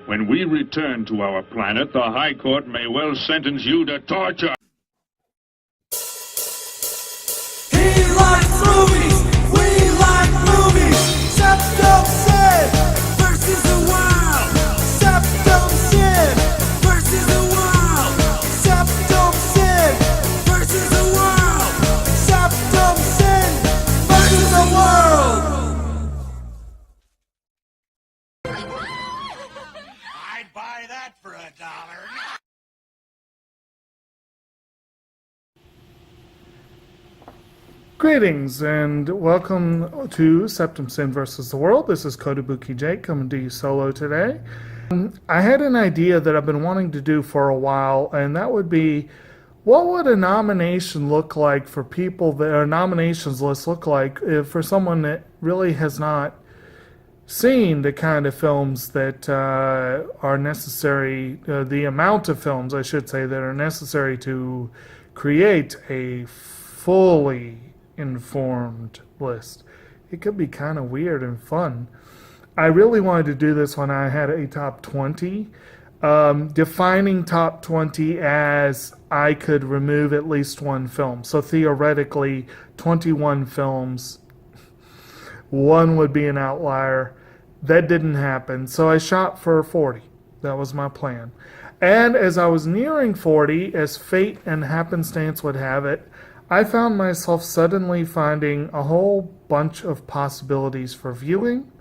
When we return to our planet, the High Court may well sentence you to torture. He likes movies, we like movies. Septum Sin versus the world. Septum Sin versus the world. Septum Sin versus the world. Septum Sin versus the world. I'd buy that for $1. Greetings and welcome to Septum Sin versus the World. This is Kotobukijake coming to you solo today. I had an idea that I've been wanting to do for a while, and that would be, what would a nomination look like for people that, or nominations list look like for someone that really has not seen the kind of films that are necessary, the amount of films, I should say, that are necessary to create a fully informed list. It could be kind of weird and fun. I really wanted to do this when I had a top 20, defining top 20 as I could remove at least one film. So theoretically, 21 films, one would be an outlier. That didn't happen, so I shot for 40. That was my plan. And as I was nearing 40, as fate and happenstance would have it, I found myself suddenly finding a whole bunch of possibilities for viewing.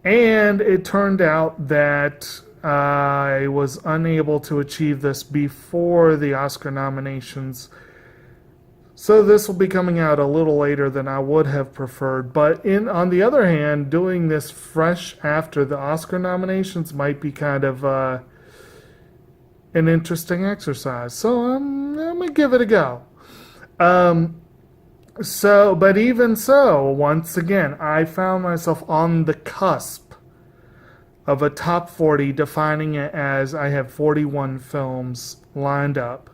And it turned out that I was unable to achieve this before the Oscar nominations. So this will be coming out a little later than I would have preferred. But on the other hand, doing this fresh after the Oscar nominations might be kind of an interesting exercise. So I'm going to give it a go. But even so, once again, I found myself on the cusp of a top 40, defining it as I have 41 films lined up.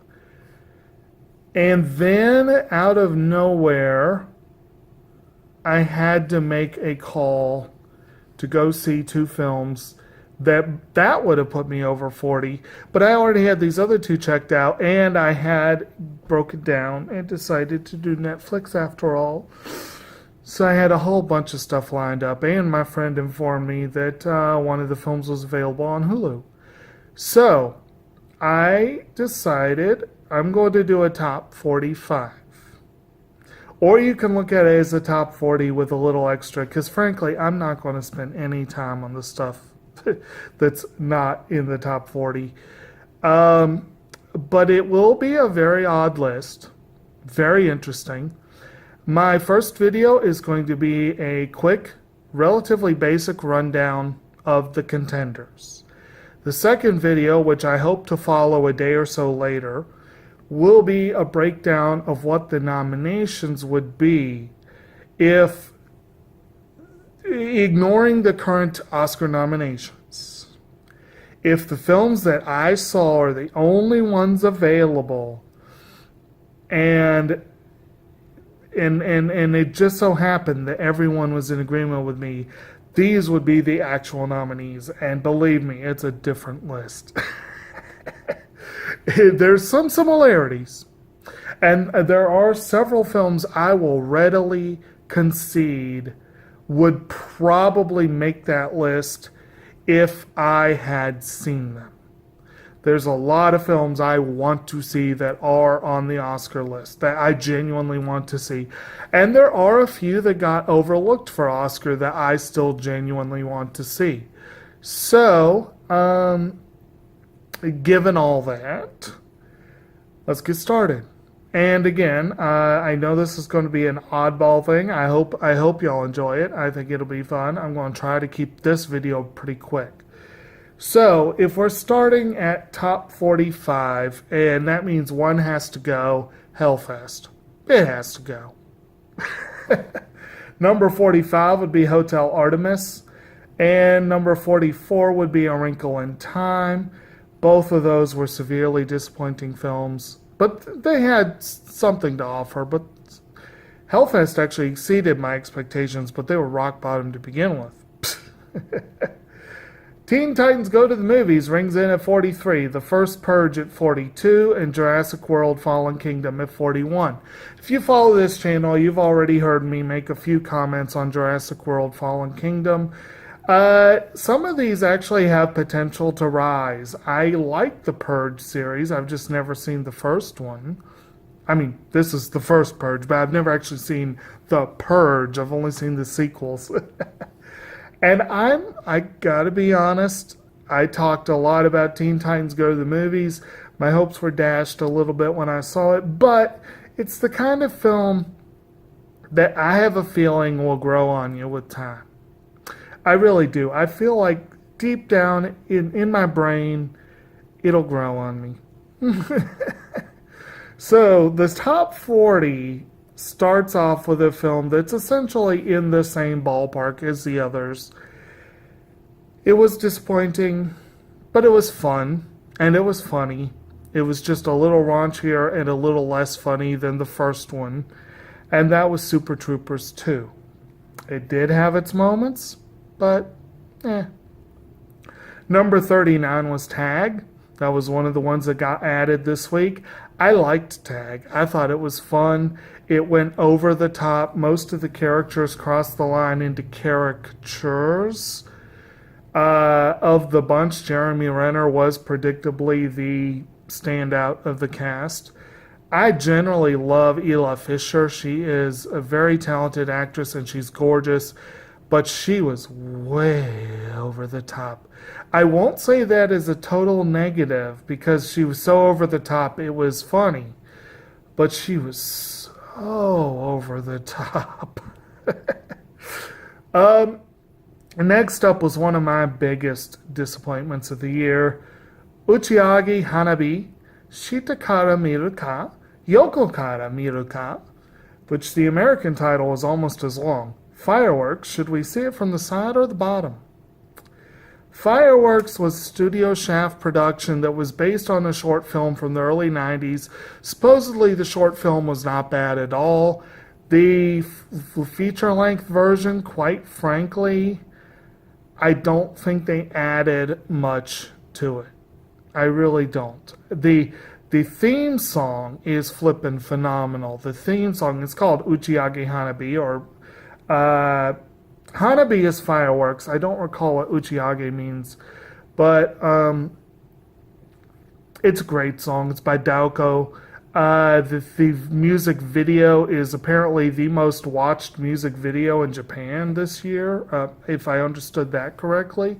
And then, out of nowhere, I had to make a call to go see two films that would have put me over 40. But I already had these other two checked out, and I had broken down and decided to do Netflix after all. So I had a whole bunch of stuff lined up, and my friend informed me that one of the films was available on Hulu. So I decided I'm going to do a top 45. Or you can look at it as a top 40 with a little extra, because frankly, I'm not going to spend any time on the stuff that's not in the top 40. But it will be a very odd list. Very interesting. My first video is going to be a quick, relatively basic rundown of the contenders. The second video, which I hope to follow a day or so later, will be a breakdown of what the nominations would be if, ignoring the current Oscar nominations, if the films that I saw are the only ones available, and it just so happened that everyone was in agreement with me, these would be the actual nominees. And believe me, it's a different list. There's some similarities. And there are several films I will readily concede would probably make that list if I had seen them. There's a lot of films I want to see that are on the Oscar list that I genuinely want to see. And there are a few that got overlooked for Oscar that I still genuinely want to see. So, given all that, let's get started. And again, I know this is going to be an oddball thing. I hope y'all enjoy it. I think it'll be fun. I'm going to try to keep this video pretty quick. So, if we're starting at top 45, and that means one has to go, Hellfest. It has to go. Number 45 would be Hotel Artemis, and number 44 would be A Wrinkle in Time. Both of those were severely disappointing films, but they had something to offer. But Hellfest actually exceeded my expectations, but they were rock bottom to begin with. Teen Titans Go to the Movies rings in at 43, The First Purge at 42, and Jurassic World Fallen Kingdom at 41. If you follow this channel, you've already heard me make a few comments on Jurassic World Fallen Kingdom. Some of these actually have potential to rise. I like the Purge series. I've just never seen the first one. I mean, this is the first Purge, but I've never actually seen the Purge. I've only seen the sequels. And I gotta be honest, I talked a lot about Teen Titans Go to the Movies. My hopes were dashed a little bit when I saw it, but it's the kind of film that I have a feeling will grow on you with time. I really do. I feel like deep down in my brain, it'll grow on me. So, the top 40 starts off with a film that's essentially in the same ballpark as the others. It was disappointing, but it was fun, and it was funny. It was just a little raunchier and a little less funny than the first one, and that was Super Troopers 2. It did have its moments, but Number 39 was Tag. That was one of the ones that got added this week. I liked Tag. I thought it was fun. It went over the top. Most of the characters crossed the line into caricatures. Of the bunch, Jeremy Renner was predictably the standout of the cast. I generally love Ela Fisher. She is a very talented actress and she's gorgeous, but she was way over the top. I won't say that as a total negative because she was so over the top it was funny, but she was so over the top. Next up was one of my biggest disappointments of the year, Uchiage Hanabi Shitakara Miruka Yokokara Miruka, which the American title is almost as long. Fireworks, should we see it from the side or the bottom? Fireworks was a Studio Shaft production that was based on a short film from the early 90s. Supposedly the short film was not bad at all. The feature-length version, quite frankly, I don't think they added much to it. I really don't. The theme song is flippin' phenomenal. The theme song is called Uchiage Hanabi, or Hanabi is fireworks. I don't recall what Uchiage means, but it's a great song. It's by Daoko. The music video is apparently the most watched music video in Japan this year, if I understood that correctly.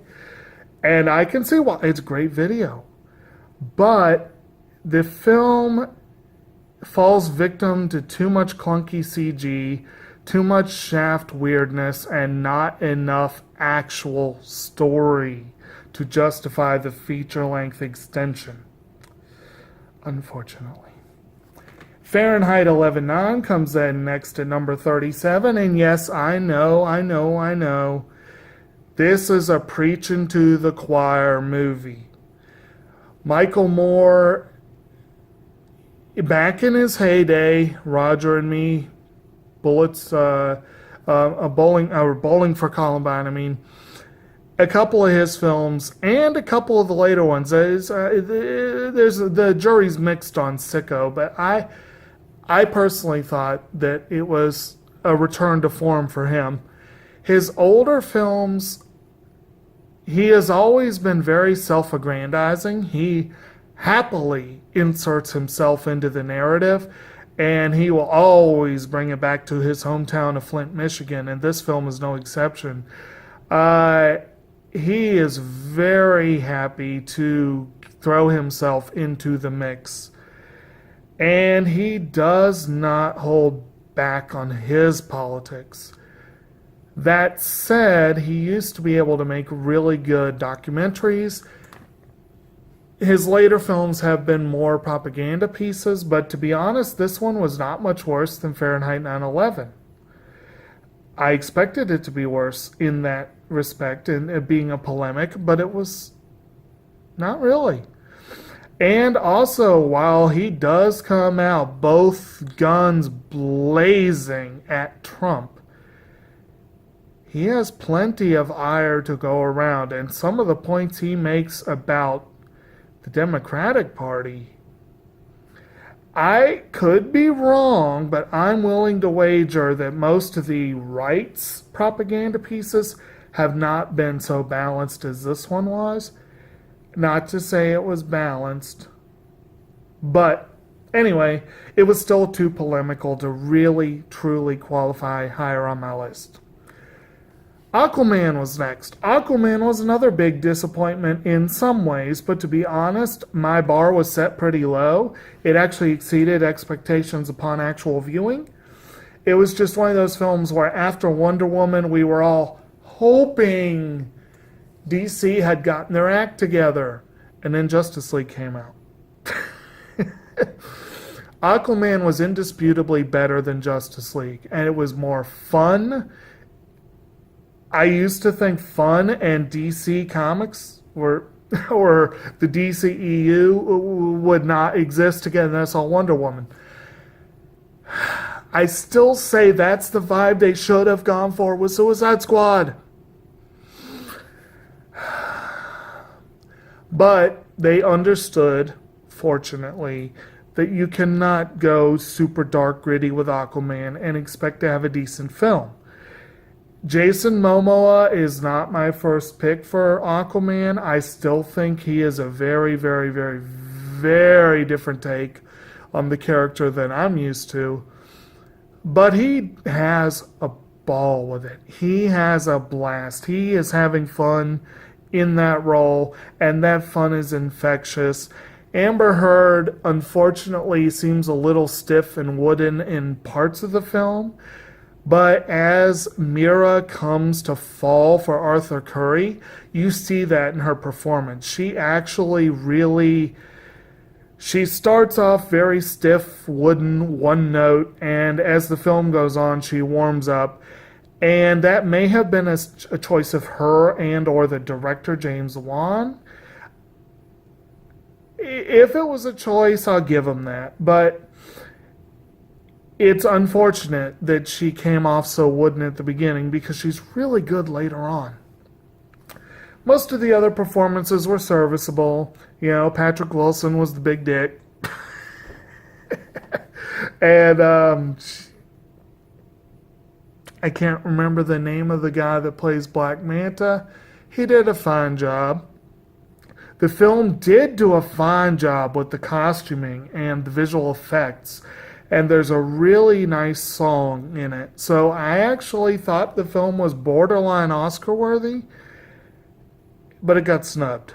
And I can see why. It's a great video. But the film falls victim to too much clunky CG, too much Shaft weirdness, and not enough actual story to justify the feature-length extension, unfortunately. Fahrenheit 11.9 comes in next at number 37, and yes, I know. This is a preaching to the choir movie. Michael Moore, back in his heyday, Roger and Me, Bowling for Columbine, a couple of his films and a couple of the later ones. There's the jury's mixed on Sicko, but I personally thought that it was a return to form for him. His older films, he has always been very self-aggrandizing. He happily inserts himself into the narrative, and he will always bring it back to his hometown of Flint, Michigan, and this film is no exception. He is very happy to throw himself into the mix, and he does not hold back on his politics. That said, he used to be able to make really good documentaries. His later films have been more propaganda pieces, but to be honest, this one was not much worse than Fahrenheit 9/11. I expected it to be worse in that respect, and it being a polemic, but it was not really. And also, while he does come out both guns blazing at Trump, he has plenty of ire to go around, and some of the points he makes about the Democratic Party, I could be wrong, but I'm willing to wager that most of the right's propaganda pieces have not been so balanced as this one was. Not to say it was balanced, but anyway, it was still too polemical to really, truly qualify higher on my list. Aquaman was next. Aquaman was another big disappointment in some ways, but to be honest, my bar was set pretty low. It actually exceeded expectations upon actual viewing. It was just one of those films where after Wonder Woman, we were all hoping DC had gotten their act together, and then Justice League came out. Aquaman was indisputably better than Justice League, and it was more fun. I used to think fun and DC Comics were, or the DCEU would not exist together. That's all Wonder Woman. I still say that's the vibe they should have gone for with Suicide Squad. But they understood, fortunately, that you cannot go super dark gritty with Aquaman and expect to have a decent film. Jason Momoa is not my first pick for Aquaman. I still think he is a very, very, very, very different take on the character than I'm used to. But he has a ball with it. He has a blast. He is having fun in that role, and that fun is infectious. Amber Heard, unfortunately, seems a little stiff and wooden in parts of the film. But as Mira comes to fall for Arthur Curry, you see that in her performance. She actually really, she starts off very stiff, wooden, one note, and as the film goes on, she warms up. And that may have been a choice of her and or the director, James Wan. If it was a choice, I'll give him that. But it's unfortunate that she came off so wooden at the beginning because she's really good later on. Most of the other performances were serviceable. You know, Patrick Wilson was the big dick. And I can't remember the name of the guy that plays Black Manta. He did a fine job. The film did do a fine job with the costuming and the visual effects. And there's a really nice song in it. So I actually thought the film was borderline Oscar worthy, but it got snubbed.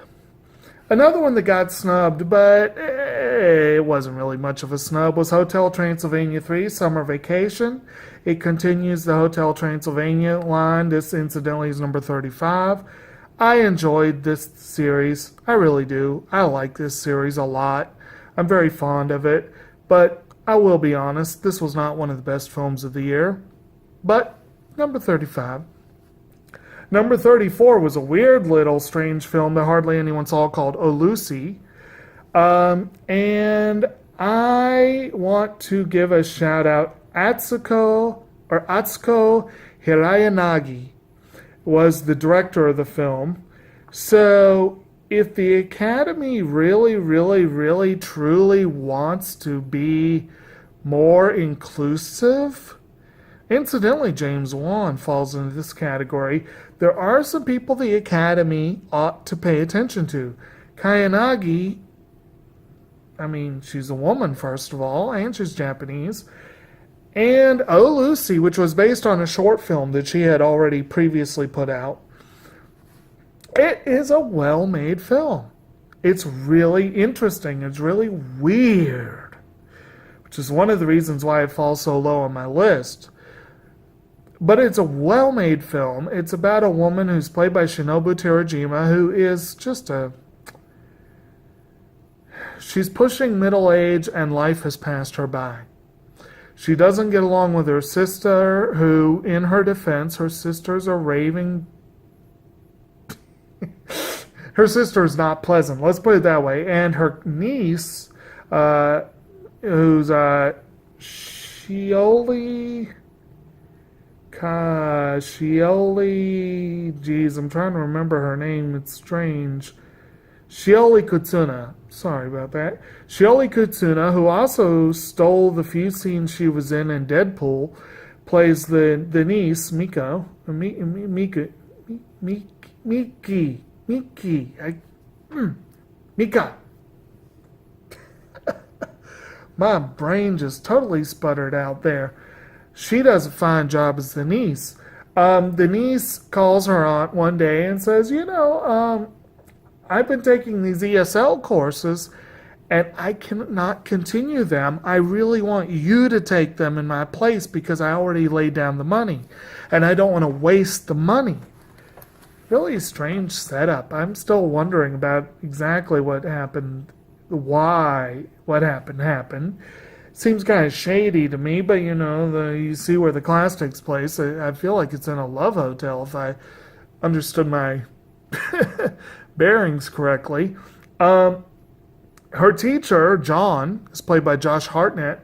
Another one that got snubbed, but it wasn't really much of a snub, was Hotel Transylvania 3, Summer Vacation. It continues the Hotel Transylvania line. This, incidentally, is number 35. I enjoyed this series. I really do. I like this series a lot. I'm very fond of it. But I will be honest, this was not one of the best films of the year. But number 35. Number 34 was a weird little strange film that hardly anyone saw called Oh Lucy. And I want to give a shout out. Atsuko Hirayanagi was the director of the film. So if the Academy really, really, really, truly wants to be more inclusive, incidentally, James Wan falls into this category. There are some people the Academy ought to pay attention to. Kayanagi, I mean, she's a woman, first of all, and she's Japanese. And Oh Lucy, which was based on a short film that she had already previously put out. It is a well-made film. It's really interesting. It's really weird, which is one of the reasons why it falls so low on my list. But it's a well-made film. It's about a woman who's played by Shinobu Terajima, who is just she's pushing middle age and life has passed her by. She doesn't get along with her sister, who, in her defense, her sister's a raving... her sister is not pleasant, let's put it that way. And her niece, who's Shioli Shioli. Geez, I'm trying to remember her name. It's strange. Shioli Kutsuna. Sorry about that. Shioli Kutsuna, who also stole the few scenes she was in Deadpool, plays the niece, Miko. Mika. My brain just totally sputtered out there. She does a fine job as the niece. The niece calls her aunt one day and says, I've been taking these ESL courses and I cannot continue them. I really want you to take them in my place because I already laid down the money and I don't want to waste the money. Really strange setup. I'm still wondering about exactly what happened, why what happened. Seems kind of shady to me, but you see where the class takes place. I feel like it's in a love hotel if I understood my bearings correctly. Her teacher, John, is played by Josh Hartnett,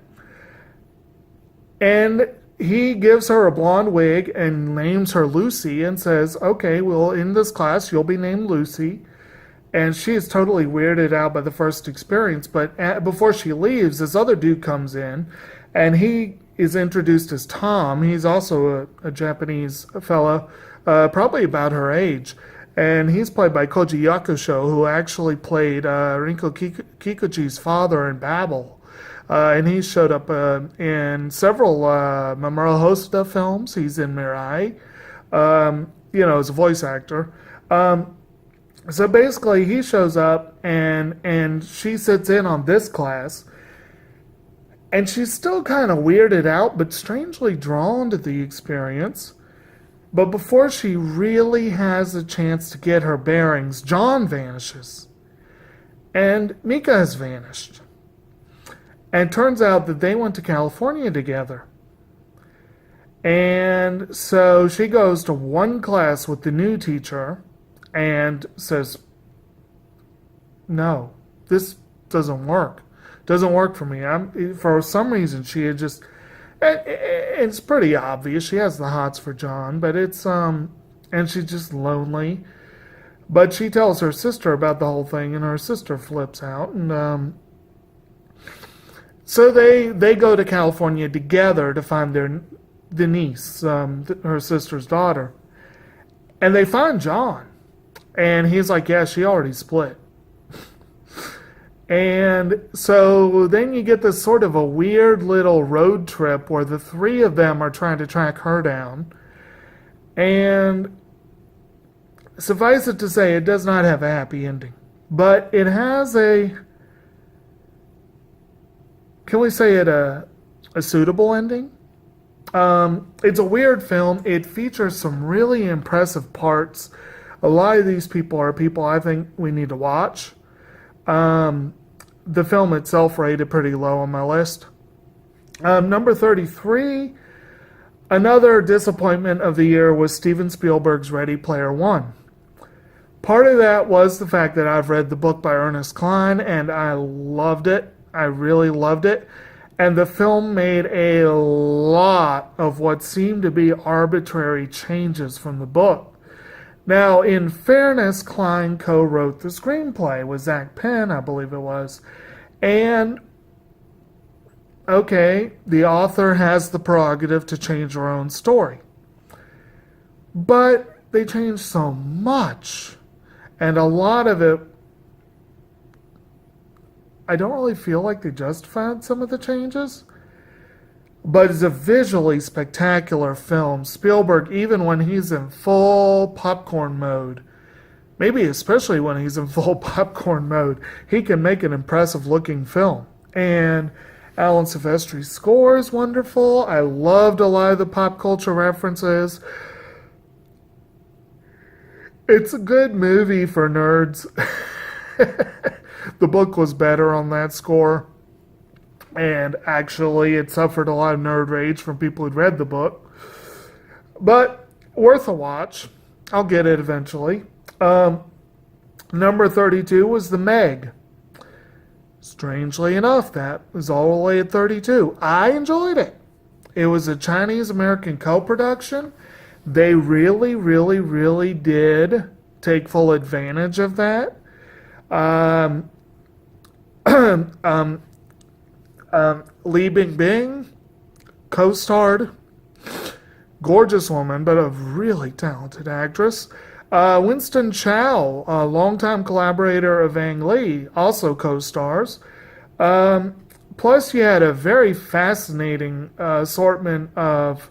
and he gives her a blonde wig and names her Lucy and says, okay, well, in this class, you'll be named Lucy. And she is totally weirded out by the first experience. But before she leaves, this other dude comes in, and he is introduced as Tom. He's also a Japanese fellow, probably about her age. And he's played by Koji Yakusho, who actually played Rinko Kikuchi's father in Babel. And he showed up in several Mamoru Hosoda films. He's in Mirai, as a voice actor. So basically, he shows up, and she sits in on this class, and she's still kind of weirded out, but strangely drawn to the experience. But before she really has a chance to get her bearings, John vanishes, and Mika has vanished. And it turns out that they went to California together. And so she goes to one class with the new teacher, and says, no, this doesn't work. Doesn't work for me. For some reason, she had just... It's pretty obvious. She has the hots for John, but it's... And she's just lonely. But she tells her sister about the whole thing, and her sister flips out. And so they go to California together to find the niece, her sister's daughter. And they find John. And he's like, yeah, she already split. And so then you get this sort of a weird little road trip where the three of them are trying to track her down. And suffice it to say, it does not have a happy ending. But it has can we say it a suitable ending? It's a weird film. It features some really impressive parts. A lot of these people are people I think we need to watch. The film itself rated pretty low on my list. Number 33, another disappointment of the year was Steven Spielberg's Ready Player One. Part of that was the fact that I've read the book by Ernest Cline, and I loved it. I really loved it. And the film made a lot of what seemed to be arbitrary changes from the book. Now, in fairness, Cline co-wrote the screenplay with Zach Penn, I believe it was. And, okay, the author has the prerogative to change her own story. But they changed so much. And a lot of it, I don't really feel like they justified some of the changes. But it's a visually spectacular film. Spielberg, even when he's in full popcorn mode, maybe especially when he's in full popcorn mode, he can make an impressive looking film. And Alan Silvestri's score is wonderful. I loved a lot of the pop culture references. It's a good movie for nerds. The book was better on that score. And actually, it suffered a lot of nerd rage from people who'd read the book. But worth a watch. I'll get it eventually. Number 32 was The Meg. Strangely enough, that was all the way at 32. I enjoyed it. It was a Chinese-American co-production. They really, really, really did take full advantage of that. Li Bingbing co-starred. Gorgeous woman, but a really talented actress. Winston Chow, a longtime collaborator of Ang Lee, also co-stars. Plus, you had a very fascinating assortment of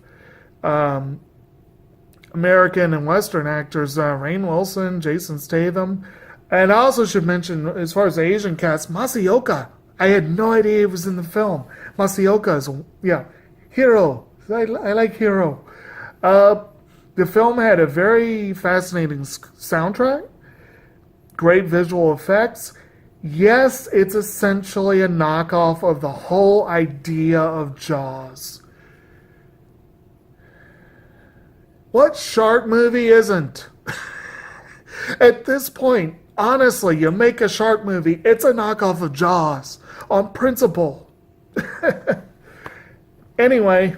American and Western actors, Rainn Wilson, Jason Statham. And I also should mention, as far as the Asian cast, Masaoka. I had no idea he was in the film. Masaoka is, hero. I like hero. The film had a very fascinating soundtrack, great visual effects. Yes, it's essentially a knockoff of the whole idea of Jaws. What shark movie isn't? At this point, honestly, you make a shark movie, it's a knockoff of Jaws on principle. Anyway,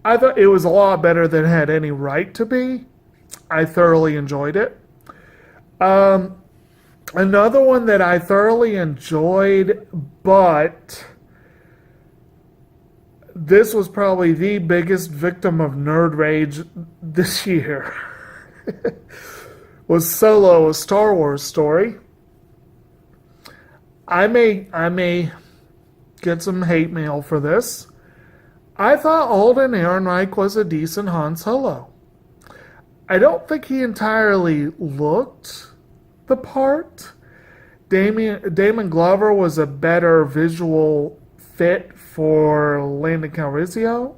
I thought it was a lot better than it had any right to be. I thoroughly enjoyed it. Another one that I thoroughly enjoyed, but this was probably the biggest victim of nerd rage this year, was Solo, a Star Wars story. I may get some hate mail for this. I thought Alden Ehrenreich was a decent Han Solo. I don't think he entirely looked the part. Damon Glover was a better visual fit for Lando Calrissian.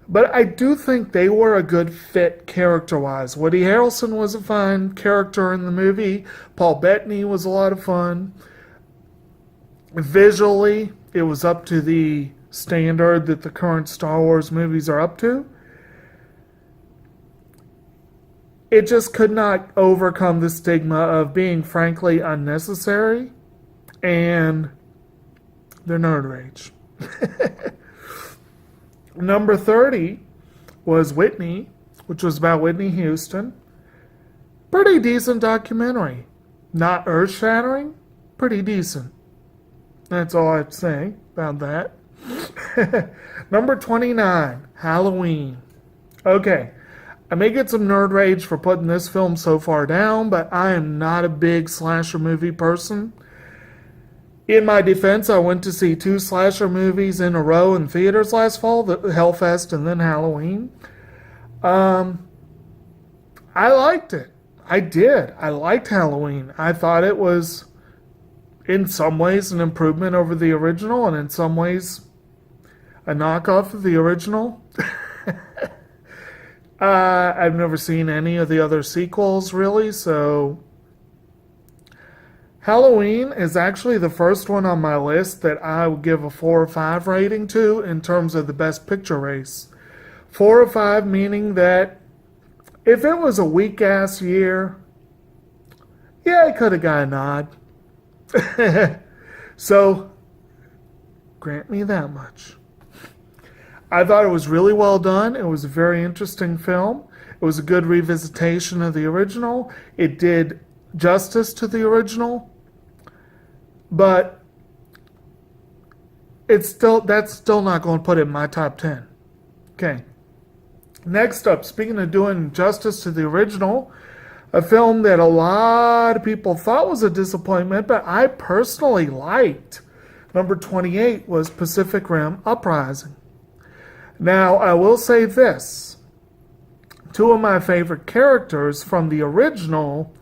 But I do think they were a good fit character-wise. Woody Harrelson was a fine character in the movie. Paul Bettany was a lot of fun. Visually, it was up to the standard that the current Star Wars movies are up to. It just could not overcome the stigma of being frankly unnecessary and the nerd rage. Number 30 was Whitney, which was about Whitney Houston. Pretty decent documentary. Not earth-shattering, pretty decent. That's all I'd say about that. Number 29, Halloween. Okay, I may get some nerd rage for putting this film so far down, but I am not a big slasher movie person. In my defense, I went to see 2 slasher movies in a row in theaters last fall, the Hellfest and then Halloween. I liked it. I did. I liked Halloween. I thought it was, in some ways, an improvement over the original, and in some ways, a knockoff of the original. I've never seen any of the other sequels, really, so Halloween is actually the first one on my list that I would give a 4 or 5 rating to in terms of the best picture race. 4 or 5 meaning that if it was a weak-ass year, yeah, it could have got a nod. So, grant me that much. I thought it was really well done. It was a very interesting film. It was a good revisitation of the original. It did justice to the original. But that's still not going to put it in my top 10. Okay. Next up, speaking of doing justice to the original, a film that a lot of people thought was a disappointment, but I personally liked. Number 28 was Pacific Rim Uprising. Now, I will say this. 2 of my favorite characters from the original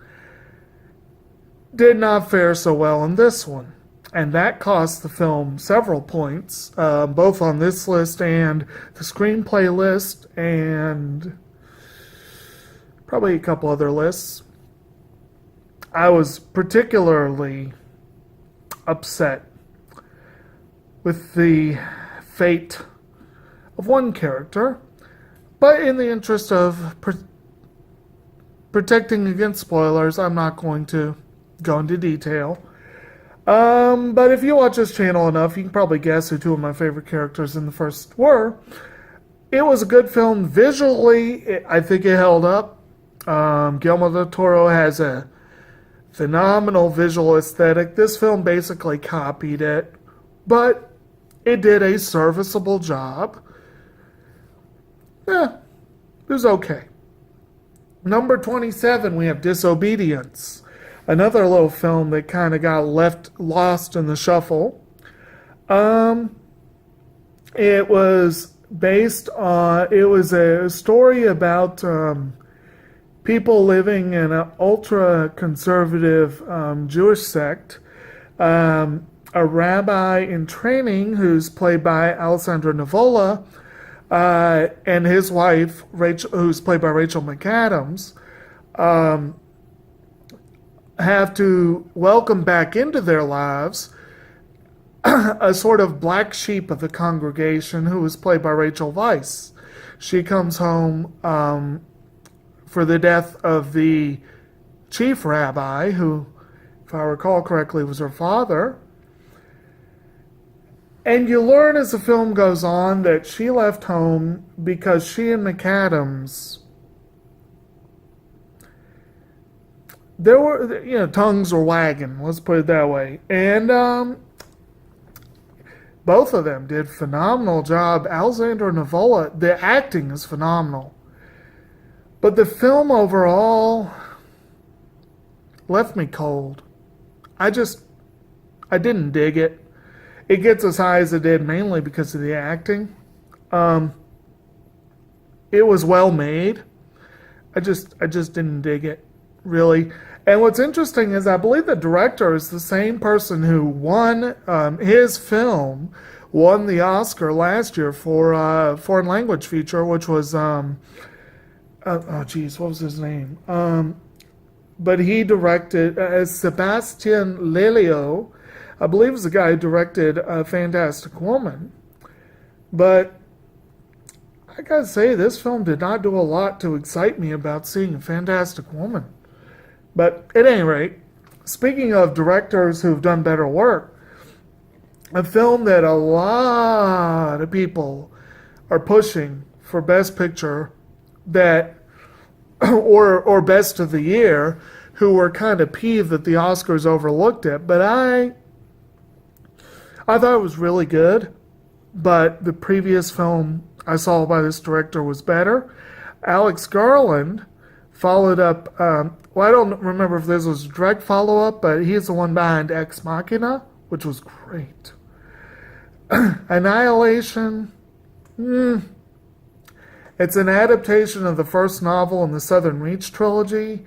did not fare so well in this one. And that cost the film several points, both on this list and the screenplay list, and probably a couple other lists. I was particularly upset with the fate of one character, but in the interest of protecting against spoilers, I'm not going to go into detail. But if you watch this channel enough, you can probably guess who two of my favorite characters in the first were. It was a good film. Visually, I think it held up. Guillermo del Toro has a phenomenal visual aesthetic. This film basically copied it, but it did a serviceable job. It was okay. Number 27, we have Disobedience. Another little film that kind of got lost in the shuffle. It was a story about people living in an ultra-conservative Jewish sect. A rabbi in training who's played by Alessandra Nivola, and his wife, Rachel, who's played by Rachel McAdams, have to welcome back into their lives a sort of black sheep of the congregation who is played by Rachel Weisz. She comes home for the death of the chief rabbi, who, if I recall correctly, was her father. And you learn as the film goes on that she left home because she and McAdams, tongues were wagging, let's put it that way. And both of them did a phenomenal job. Alessandra Nivola, the acting is phenomenal. But the film overall left me cold. I didn't dig it. It gets as high as it did mainly because of the acting. It was well made. I just didn't dig it, really. And what's interesting is I believe the director is the same person who won, his film won the Oscar last year for foreign language feature, which was, what was his name? But he directed, Sebastian Lelio, I believe is the guy who directed Fantastic Woman. But I gotta say, this film did not do a lot to excite me about seeing a Fantastic Woman. But at any rate, speaking of directors who've done better work, a film that a lot of people are pushing for Best Picture or Best of the Year, who were kind of peeved that the Oscars overlooked it, but I thought it was really good, but the previous film I saw by this director was better. Alex Garland followed up, I don't remember if this was a direct follow-up, but he's the one behind Ex Machina, which was great. Annihilation, it's an adaptation of the first novel in the Southern Reach trilogy,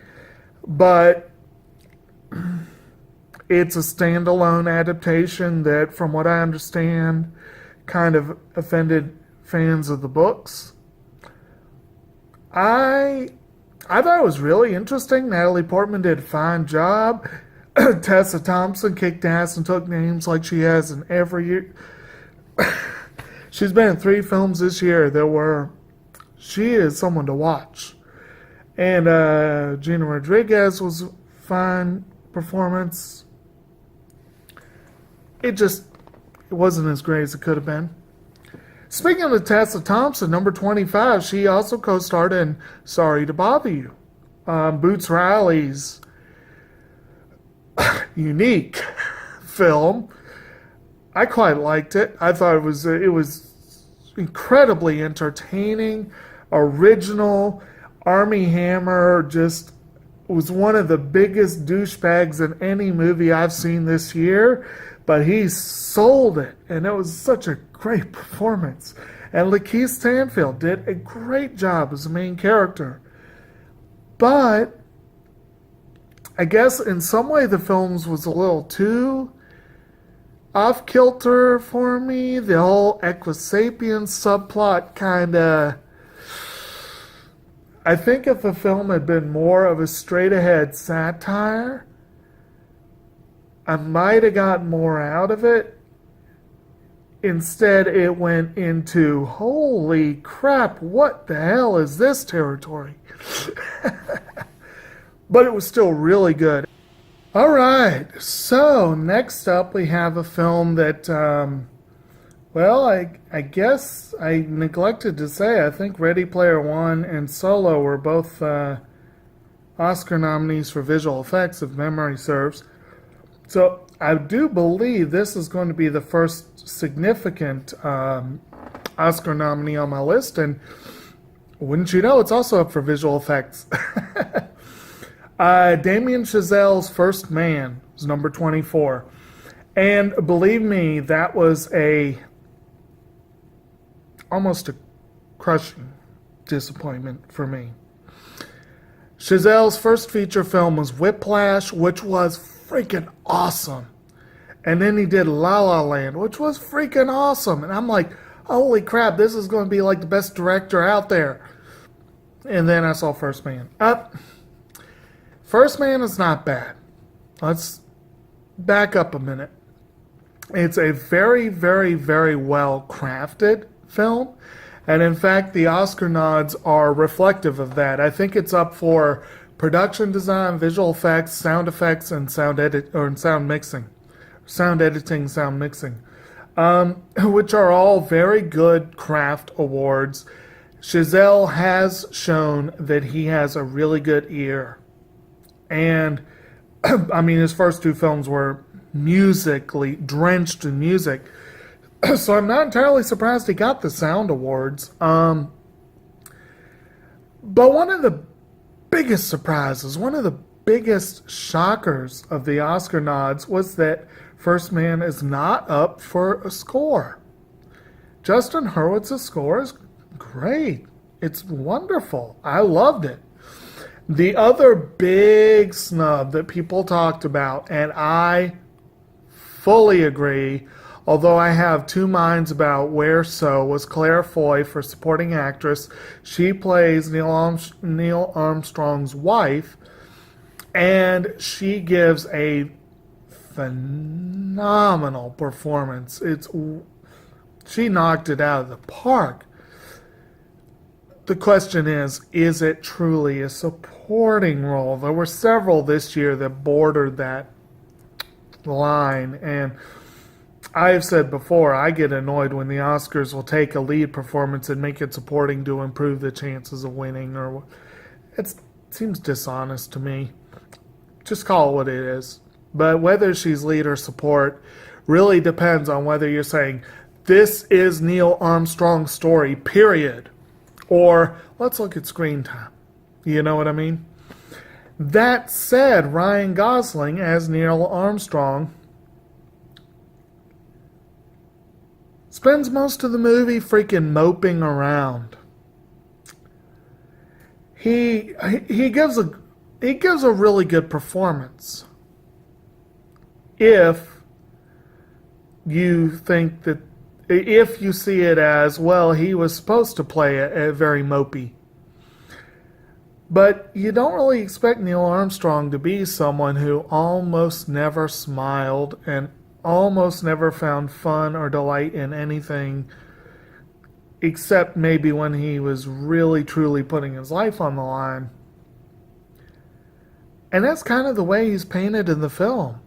but it's a standalone adaptation that, from what I understand, kind of offended fans of the books. I thought it was really interesting. Natalie Portman did a fine job. Tessa Thompson kicked ass and took names like she has in every year. She's been in 3 films this year she is someone to watch. And Gina Rodriguez was a fine performance. It wasn't as great as it could have been. Speaking of Tessa Thompson, number 25, she also co-starred in Sorry to Bother You. Boots Riley's unique film. I quite liked it. I thought it was incredibly entertaining, original. Armie Hammer just was one of the biggest douchebags in any movie I've seen this year, but he sold it, and it was such a great performance. And Lakeith Stanfield did a great job as the main character. But I guess in some way the films was a little too off-kilter for me. The whole Equisapiens subplot kind of... I think if the film had been more of a straight-ahead satire, I might have gotten more out of it. Instead, it went into, holy crap, what the hell is this territory? But it was still really good. All right, so next up we have a film that, well, I guess I neglected to say, I think Ready Player One and Solo were both Oscar nominees for visual effects, if memory serves. So I do believe this is going to be the first significant Oscar nominee on my list, and wouldn't you know, it's also up for visual effects. Damien Chazelle's First Man was number 24. And believe me, that was almost a crushing disappointment for me. Chazelle's first feature film was Whiplash, which was freaking awesome. And then he did La La Land, which was freaking awesome. And I'm like, holy crap, this is going to be like the best director out there. And then I saw First Man. First Man is not bad. Let's back up a minute. It's a very, very, very well crafted film. And in fact, the Oscar nods are reflective of that. I think it's up for production design, visual effects, and sound mixing. Sound editing, sound mixing. Which are all very good craft awards. Chazelle has shown that he has a really good ear. And, I mean, his first two films were musically drenched in music. So I'm not entirely surprised he got the sound awards. But one of the biggest surprises, one of the biggest shockers of the Oscar nods was that First Man is not up for a score. Justin Hurwitz's score is great. It's wonderful. I loved it. The other big snub that people talked about, and I fully agree, although I have two minds about where so, was Claire Foy for supporting actress. She plays Neil Armstrong's wife, and she gives a phenomenal performance. She knocked it out of the park. The question is it truly a supporting role? There were several this year that bordered that line, and I've said before, I get annoyed when the Oscars will take a lead performance and make it supporting to improve the chances of winning, or it seems dishonest to me. Just call it what it is. But whether she's lead or support really depends on whether you're saying, this is Neil Armstrong's story, period. Or, let's look at screen time. You know what I mean? That said, Ryan Gosling as Neil Armstrong spends most of the movie freaking moping around. He gives a really good performance. If you see it as, well, he was supposed to play a very mopey. But you don't really expect Neil Armstrong to be someone who almost never smiled and almost never found fun or delight in anything, except maybe when he was really, truly putting his life on the line. And that's kind of the way he's painted in the film.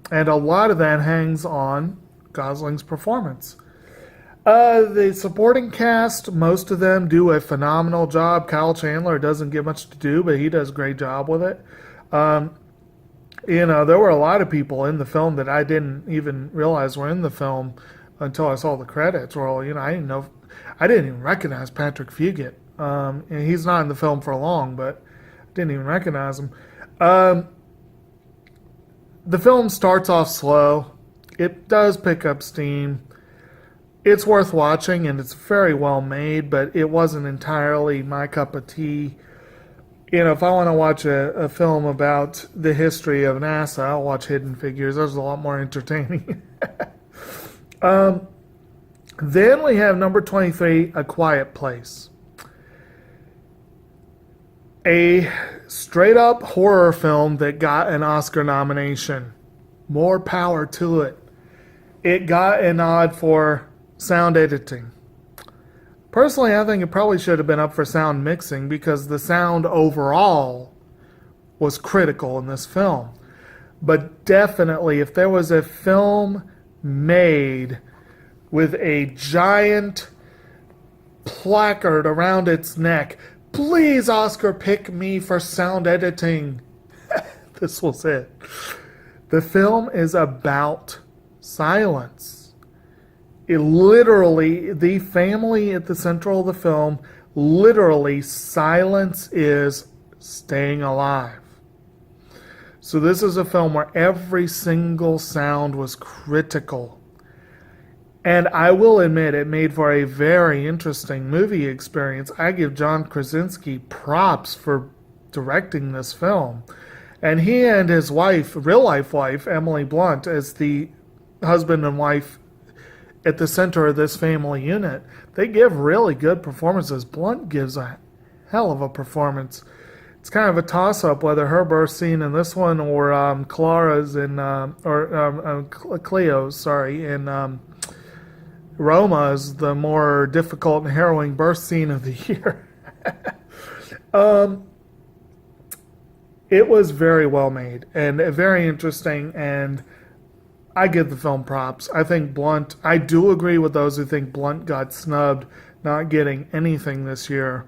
And a lot of that hangs on Gosling's performance. The supporting cast, most of them do a phenomenal job. Kyle Chandler doesn't get much to do, but he does a great job with it. There were a lot of people in the film that I didn't even realize were in the film until I saw the credits roll. I didn't even recognize Patrick Fugit. And he's not in the film for long, but I didn't even recognize him. The film starts off slow. It does pick up steam. It's worth watching, and it's very well made, but it wasn't entirely my cup of tea. If I want to watch a film about the history of NASA, I'll watch Hidden Figures. There's a lot more entertaining. Then we have number 23, A Quiet Place. A straight-up horror film that got an Oscar nomination. More power to it. It got a nod for sound editing. Personally, I think it probably should have been up for sound mixing because the sound overall was critical in this film. But definitely, if there was a film made with a giant placard around its neck, please, Oscar, pick me for sound editing, this was it. The film is about silence. It literally, the family at the center of the film, literally, silence is staying alive. So this is a film where every single sound was critical. And I will admit, it made for a very interesting movie experience. I give John Krasinski props for directing this film. And he and his wife, real-life wife, Emily Blunt, as the husband and wife at the center of this family unit, they give really good performances. Blunt gives a hell of a performance. It's kind of a toss-up whether her birth scene in this one or Clara's in, Cleo's, in Roma is the more difficult and harrowing birth scene of the year. It was very well made and very interesting, and I give the film props. I think Blunt, I do agree with those who think Blunt got snubbed, not getting anything this year.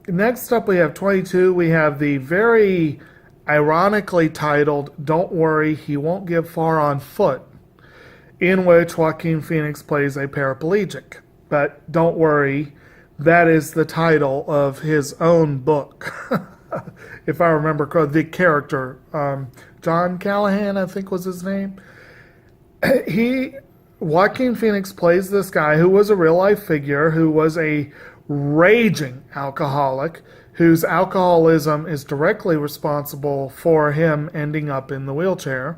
Next up, we have 22. We have the very ironically titled Don't Worry, He Won't Get Far on Foot, in which Joaquin Phoenix plays a paraplegic. But don't worry, that is the title of his own book. If I remember correctly, the character, John Callahan, I think was his name. Joaquin Phoenix plays this guy who was a real-life figure, who was a raging alcoholic, whose alcoholism is directly responsible for him ending up in the wheelchair.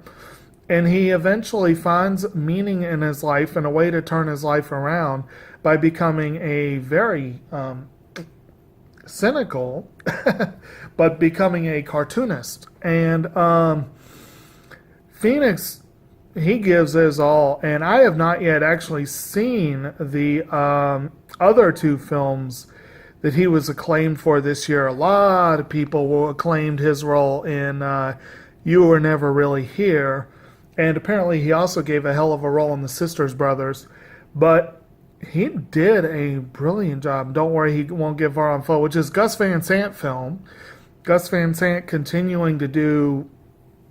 And he eventually finds meaning in his life and a way to turn his life around by becoming a very cynical, but becoming a cartoonist. And Phoenix, he gives his all. And I have not yet actually seen the other two films that he was acclaimed for this year. A lot of people acclaimed his role in You Were Never Really Here. And apparently he also gave a hell of a role in The Sisters Brothers. But he did a brilliant job. Don't Worry, He Won't Get Far on Foot, which is Gus Van Sant film. Gus Van Sant continuing to do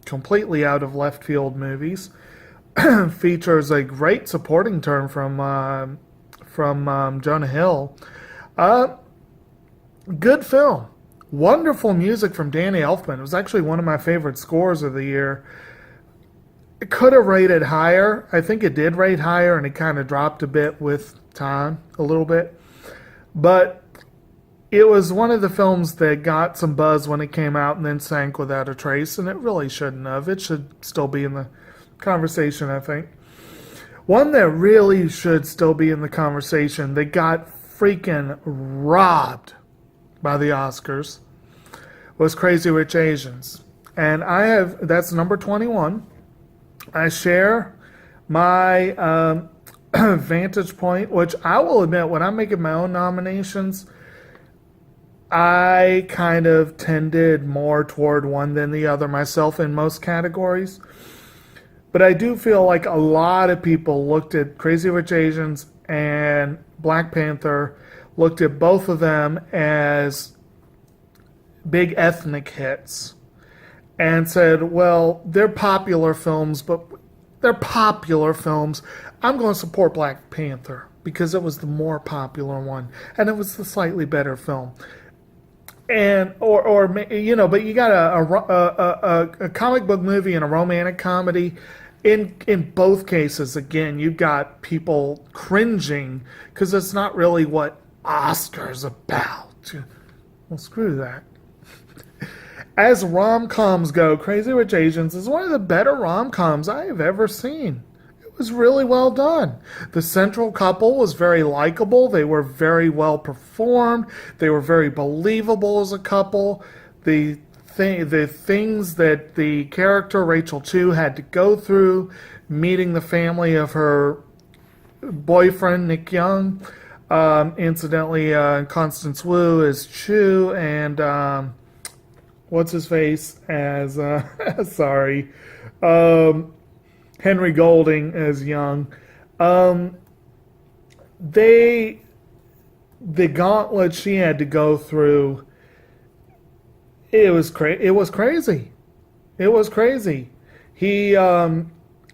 completely out of left field movies. Features a great supporting turn from Jonah Hill. Good film. Wonderful music from Danny Elfman. It was actually one of my favorite scores of the year. It could have rated higher. I think it did rate higher, and it kind of dropped a bit with time, a little bit. But it was one of the films that got some buzz when it came out and then sank without a trace, and it really shouldn't have. It should still be in the conversation, I think. One that really should still be in the conversation that got freaking robbed by the Oscars was Crazy Rich Asians. And that's number 21. I share my vantage point, which I will admit, when I'm making my own nominations, I kind of tended more toward one than the other myself in most categories. But I do feel like a lot of people looked at Crazy Rich Asians and Black Panther, looked at both of them as big ethnic hits, and said, well, they're popular films, but they're popular films. I'm going to support Black Panther because it was the more popular one, and it was the slightly better film. And but you got a comic book movie and a romantic comedy. In both cases, again, you've got people cringing because it's not really what Oscar's about. Well, screw that. As rom-coms go, Crazy Rich Asians is one of the better rom-coms I have ever seen. It was really well done. The central couple was very likable. They were very well performed. They were very believable as a couple. The things that the character Rachel Chu had to go through, meeting the family of her boyfriend Nick Young, incidentally Constance Wu is Chu, and what's his face as sorry, Henry Golding as Young. The gauntlet she had to go through, it was crazy. It was crazy. He and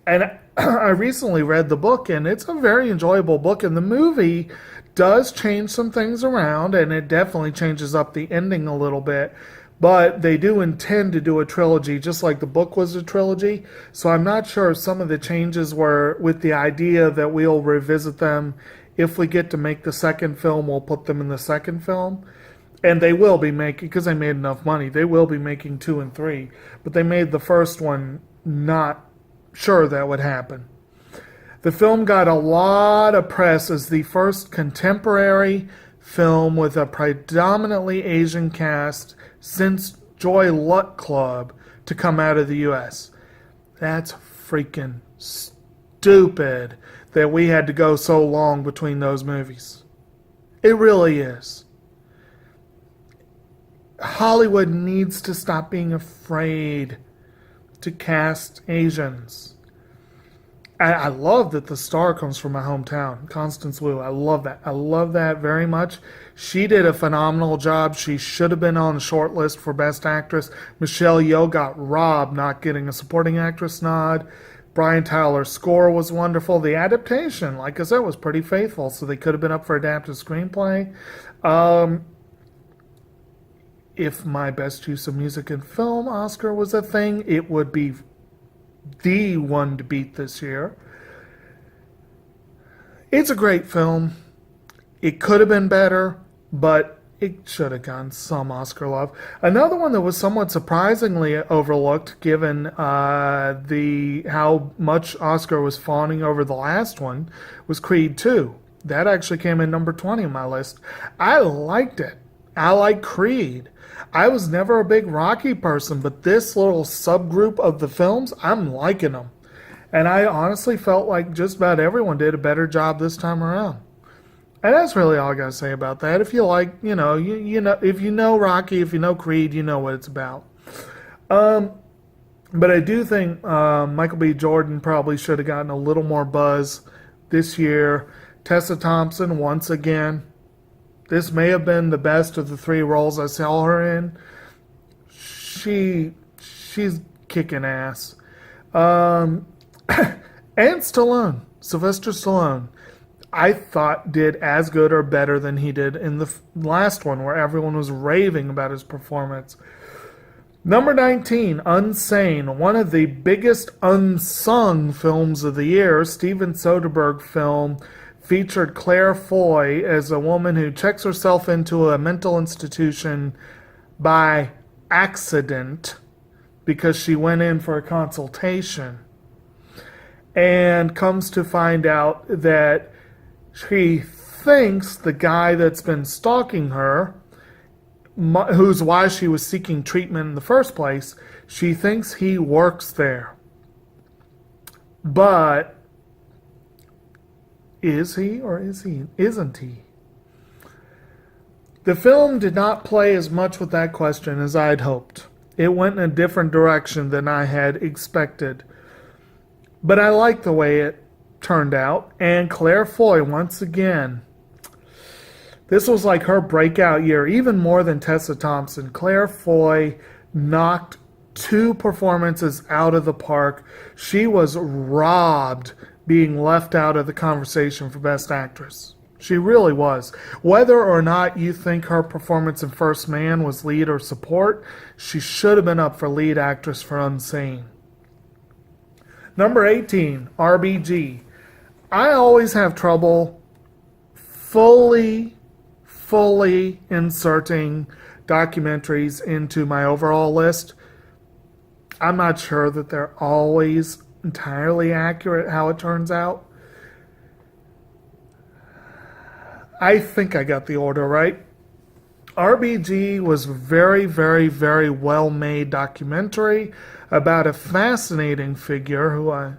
I recently read the book, and it's a very enjoyable book, and the movie does change some things around, and it definitely changes up the ending a little bit. But they do intend to do a trilogy, just like the book was a trilogy. So I'm not sure if some of the changes were with the idea that we'll revisit them. If we get to make the second film, we'll put them in the second film. And they will be making, because they made enough money, they will be making 2 and 3. But they made the first one not sure that would happen. The film got a lot of press as the first contemporary film with a predominantly Asian cast since Joy Luck Club to come out of the U.S. That's freaking stupid that we had to go so long between those movies. It really is. Hollywood needs to stop being afraid to cast Asians. I love that the star comes from my hometown, Constance Wu. I love that. I love that very much. She did a phenomenal job. She should have been on the short list for Best Actress. Michelle Yeoh got robbed not getting a supporting actress nod. Brian Tyler's score was wonderful. The adaptation, like I said, was pretty faithful, so they could have been up for adapted screenplay. If my Best Use of Music in Film Oscar was a thing, it would be the one to beat this year. It's a great film. It could have been better, but it should have gotten some Oscar love. Another one that was somewhat surprisingly overlooked, given how much Oscar was fawning over the last one, was Creed 2. That actually came in number 20 on my list. I liked it. I like Creed. I was never a big Rocky person, but this little subgroup of the films, I'm liking them. And I honestly felt like just about everyone did a better job this time around. And that's really all I got to say about that. If you like, you know, if you know Rocky, if you know Creed, you know what it's about. But I do think Michael B. Jordan probably should have gotten a little more buzz this year. Tessa Thompson, once again. This may have been the best of the 3 roles I saw her in. She's kicking ass. And Stallone, Sylvester Stallone, I thought did as good or better than he did in the last one, where everyone was raving about his performance. Number 19, Unsane, one of the biggest unsung films of the year. Steven Soderbergh film featured Claire Foy as a woman who checks herself into a mental institution by accident because she went in for a consultation, and comes to find out that she thinks the guy that's been stalking her, who's why she was seeking treatment in the first place, she thinks he works there. But is he or isn't he? The film did not play as much with that question as I had hoped. It went in a different direction than I had expected. But I like the way it turned out. And Claire Foy, once again, this was like her breakout year, even more than Tessa Thompson. Claire Foy knocked 2 performances out of the park. She was robbed being left out of the conversation for Best Actress. She really was. Whether or not you think her performance in First Man was lead or support, she should have been up for lead actress for Unsane. Number 18, RBG. I always have trouble fully inserting documentaries into my overall list. I'm not sure that they're always entirely accurate how it turns out. I think I got the order right. RBG was very, very, very well-made documentary about a fascinating figure who I,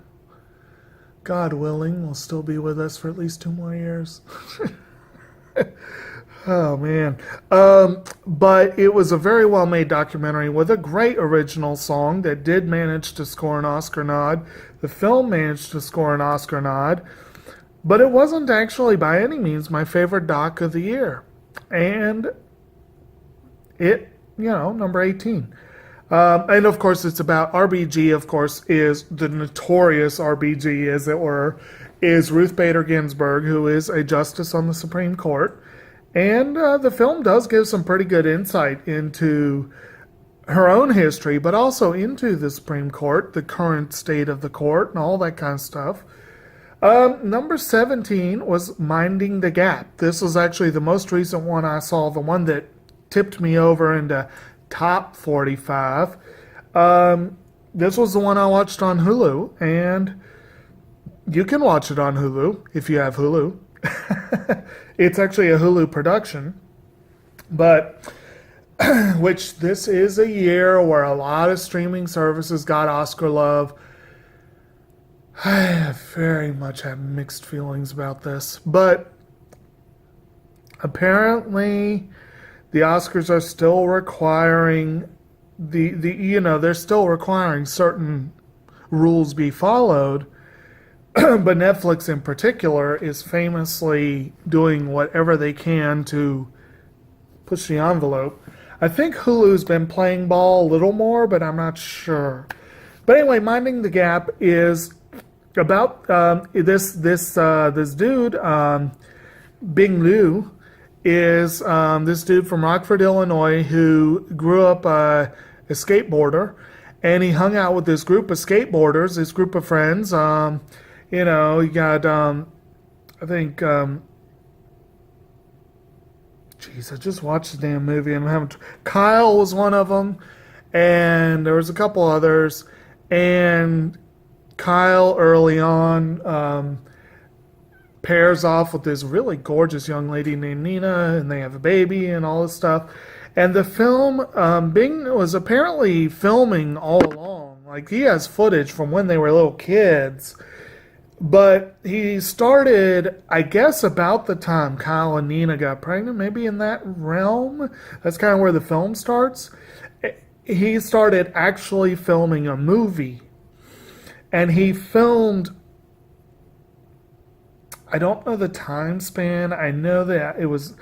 God willing, will still be with us for at least 2 more years. Oh man. But it was a very well made documentary with a great original song that did manage to score an Oscar nod. The film managed to score an Oscar nod, but it wasn't actually by any means my favorite doc of the year. And it, number 18. And of course, it's about RBG, of course, is the notorious RBG, as it were, is Ruth Bader Ginsburg, who is a justice on the Supreme Court. And the film does give some pretty good insight into her own history, but also into the Supreme Court, the current state of the court, and all that kind of stuff. Number 17 was Minding the Gap. This was actually the most recent one I saw, the one that tipped me over into top 45. This was the one I watched on Hulu, and you can watch it on Hulu if you have Hulu. It's actually a Hulu production, but which this is a year where a lot of streaming services got Oscar love. I very much have mixed feelings about this, but apparently the Oscars are still requiring they're still requiring certain rules be followed. But Netflix in particular is famously doing whatever they can to push the envelope. I think Hulu's been playing ball a little more, but I'm not sure. But anyway, Minding the Gap is about this dude, Bing Liu, is this dude from Rockford, Illinois, who grew up a skateboarder, and he hung out with this group of skateboarders, this group of friends. You got, I think, geez, I just watched the damn movie and I'm having, Kyle was one of them, and there was a couple others, and Kyle early on pairs off with this really gorgeous young lady named Nina, and they have a baby and all this stuff. And the film, Bing was apparently filming all along. Like, he has footage from when they were little kids. But he started, I guess, about the time Kyle and Nina got pregnant, maybe in that realm. That's kind of where the film starts. He started actually filming a movie. And he filmed, I don't know the time span. I know that it was,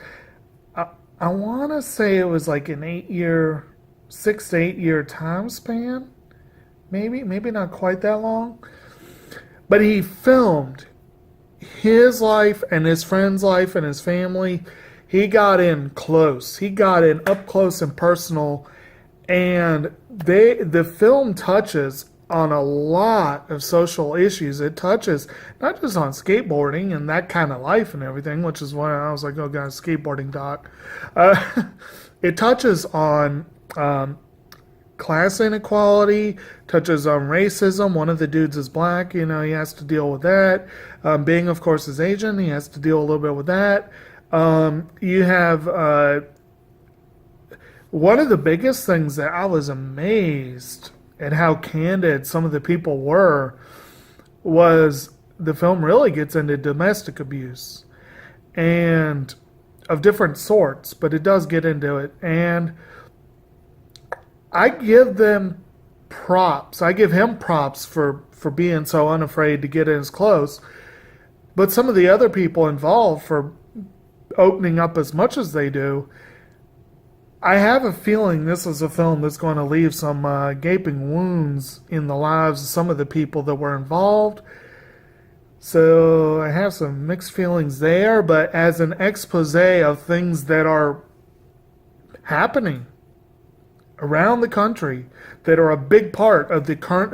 I want to say it was like an 6 to 8 year time span. Maybe not quite that long. But he filmed his life and his friend's life and his family. He got in close. He got in up close and personal. And the film touches on a lot of social issues. It touches not just on skateboarding and that kind of life and everything, which is why I was like, oh, guys, skateboarding doc. It touches on class inequality, touches on racism. One of the dudes is black, he has to deal with that. Being, of course, is Asian, he has to deal a little bit with that. You have one of the biggest things that I was amazed at how candid some of the people were was the film really gets into domestic abuse and of different sorts, but it does get into it. And I give them props. I give him props for being so unafraid to get in as close. But some of the other people involved for opening up as much as they do, I have a feeling this is a film that's going to leave some gaping wounds in the lives of some of the people that were involved. So I have some mixed feelings there, but as an expose of things that are happening around the country that are a big part of the current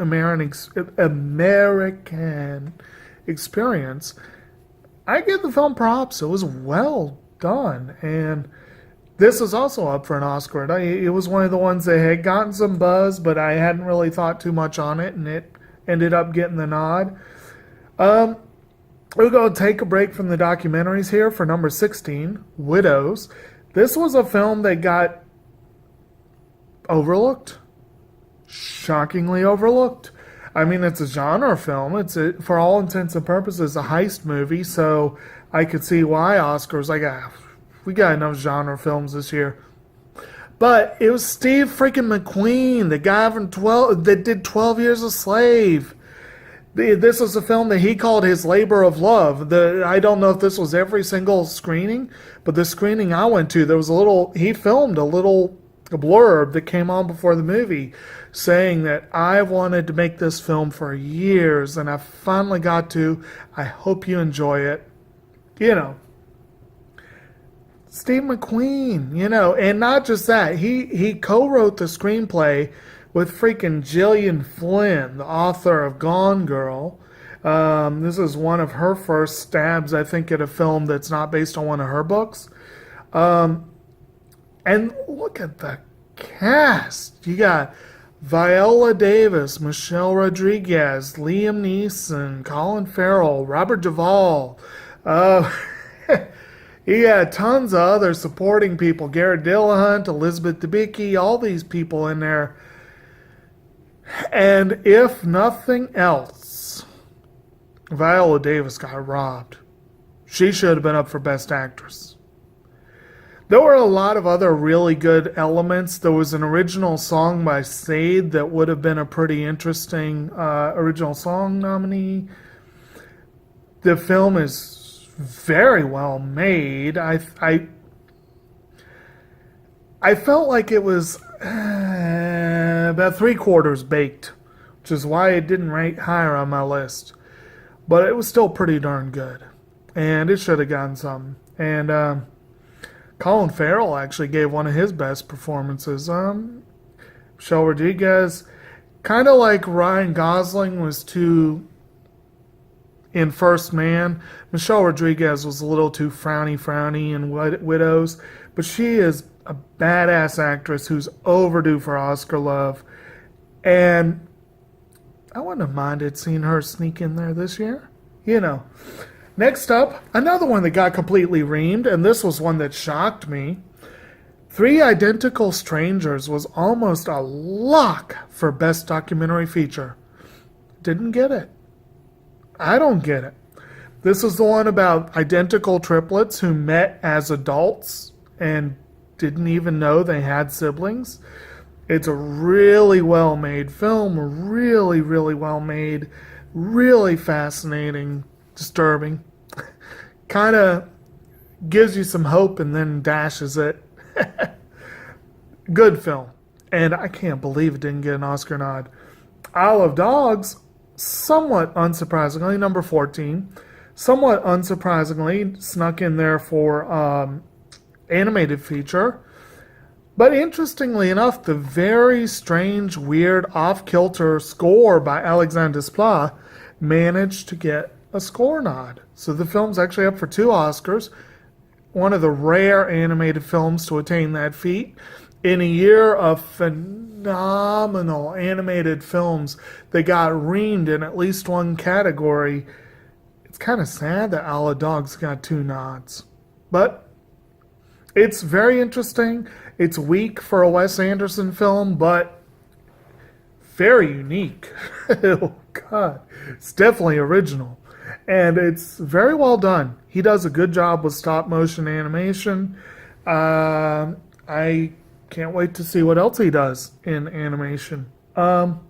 American experience, I give the film props. It was well done, and this is also up for an Oscar. It was one of the ones that had gotten some buzz, but I hadn't really thought too much on it, and it ended up getting the nod. We're going to take a break from the documentaries here for number 16, Widows. This was a film that got overlooked. Shockingly overlooked. I mean, it's a genre film. For all intents and purposes, a heist movie, so I could see why Oscars, like, we got enough genre films this year. But it was Steve freaking McQueen, the guy from that did 12 Years a Slave. This was a film that he called his labor of love. I don't know if this was every single screening, but the screening I went to, he filmed a little blurb that came on before the movie saying that I wanted to make this film for years and I finally got to. I hope you enjoy it. You know, Steve McQueen, you know, and not just that, he co-wrote the screenplay with freaking Gillian Flynn, the author of Gone Girl. This is one of her first stabs, I think, at a film that's not based on one of her books. And look at the cast. You got Viola Davis, Michelle Rodriguez, Liam Neeson, Colin Farrell, Robert Duvall. You got tons of other supporting people. Garrett Dillahunt, Elizabeth Debicki, all these people in there. And if nothing else, Viola Davis got robbed. She should have been up for Best Actress. There were a lot of other really good elements. There was an original song by Sade that would have been a pretty interesting original song nominee. The film is very well made. I felt like it was about 3/4 baked, which is why it didn't rate higher on my list. But it was still pretty darn good. And it should have gotten some. And Colin Farrell actually gave one of his best performances. Michelle Rodriguez, kind of like Ryan Gosling was in First Man. Michelle Rodriguez was a little too frowny in Widows. But she is a badass actress who's overdue for Oscar love. And I wouldn't have minded seeing her sneak in there this year. You know. Next up, another one that got completely reamed, and this was one that shocked me. Three Identical Strangers was almost a lock for Best Documentary Feature. Didn't get it. I don't get it. This is the one about identical triplets who met as adults and didn't even know they had siblings. It's a really well-made film, really, really well-made, really fascinating, disturbing. Kind of gives you some hope and then dashes it. Good film. And I can't believe it didn't get an Oscar nod. Isle of Dogs, somewhat unsurprisingly, number 14, somewhat unsurprisingly snuck in there for animated feature. But interestingly enough, the very strange, weird, off-kilter score by Alexandre Desplat managed to get a score nod. So the film's actually up for 2 Oscars, one of the rare animated films to attain that feat. In a year of phenomenal animated films that got reamed in at least one category, it's kind of sad that Isle of Dogs got 2 nods. But it's very interesting. It's weak for a Wes Anderson film, but very unique. Oh, God. It's definitely original. And it's very well done. He does a good job with stop motion animation. I can't wait to see what else he does in animation. One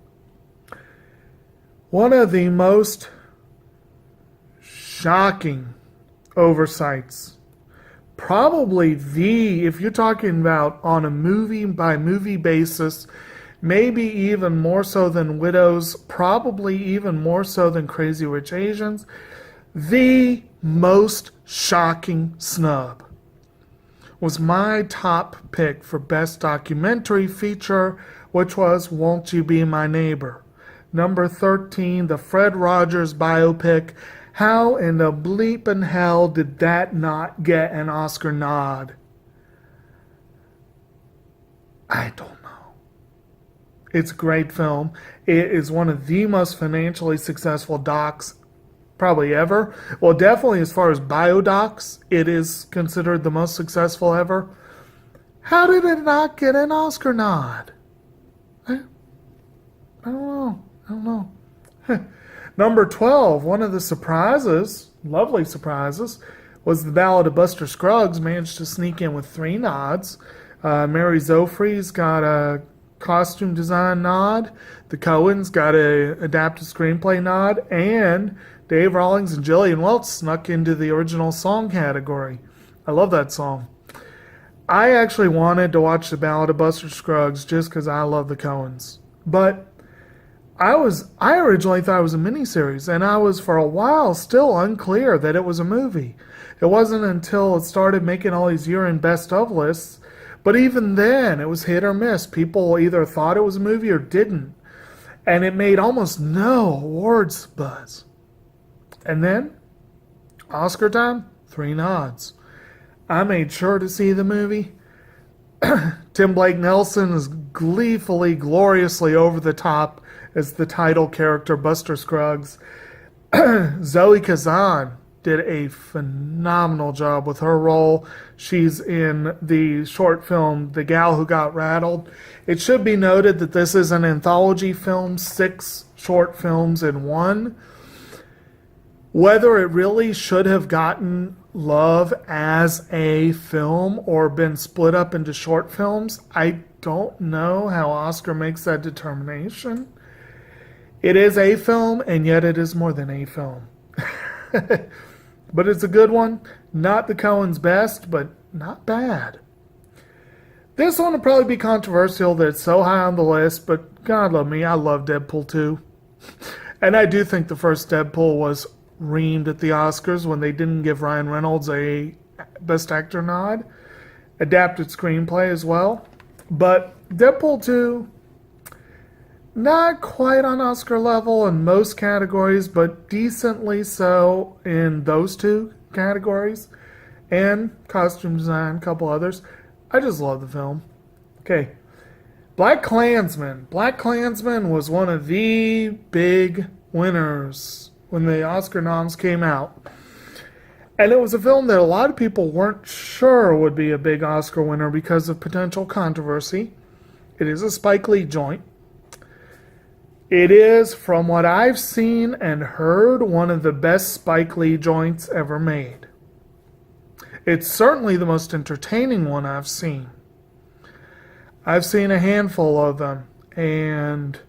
of the most shocking oversights, probably if you're talking about on a movie by movie basis, maybe even more so than Widows, probably even more so than Crazy Rich Asians, the most shocking snub was my top pick for Best Documentary Feature, which was Won't You Be My Neighbor. Number 13, the Fred Rogers biopic. How in the bleeping hell did that not get an Oscar nod? I don't know. It's a great film. It is one of the most financially successful docs probably ever. Well, definitely as far as biodocs, it is considered the most successful ever. How did it not get an Oscar nod? I don't know. Number 12, one of the surprises, lovely surprises, was The Ballad of Buster Scruggs, managed to sneak in with 3 nods. Mary Zophres got a costume design nod. The Coens got a adapted screenplay nod. And Dave Rawlings and Gillian Welch snuck into the original song category. I love that song. I actually wanted to watch The Ballad of Buster Scruggs just because I love the Coens. But I originally thought it was a miniseries, and I was for a while still unclear that it was a movie. It wasn't until it started making all these year-end best-of lists, but even then, it was hit or miss. People either thought it was a movie or didn't, and it made almost no awards buzz. And then, Oscar time, 3 nods. I made sure to see the movie. Tim Blake Nelson is gleefully, gloriously over the top as the title character, Buster Scruggs. Zoe Kazan did a phenomenal job with her role. She's in the short film, The Gal Who Got Rattled. It should be noted that this is an anthology film, 6 short films in one. Whether it really should have gotten love as a film or been split up into short films, I don't know how Oscar makes that determination. It is a film, and yet it is more than a film. But it's a good one. Not the Coens' best, but not bad. This one will probably be controversial that it's so high on the list, but God love me, I love Deadpool 2. And I do think the first Deadpool was reamed at the Oscars when they didn't give Ryan Reynolds a Best Actor nod. Adapted screenplay as well. But Deadpool 2, not quite on Oscar level in most categories, but decently so in those 2 categories. And costume design, a couple others. I just love the film. Okay. Black Klansman. Black Klansman was one of the big winners when the Oscar noms came out. And it was a film that a lot of people weren't sure would be a big Oscar winner because of potential controversy. It is a Spike Lee joint. It is, from what I've seen and heard, one of the best Spike Lee joints ever made. It's certainly the most entertaining one I've seen. I've seen a handful of them, and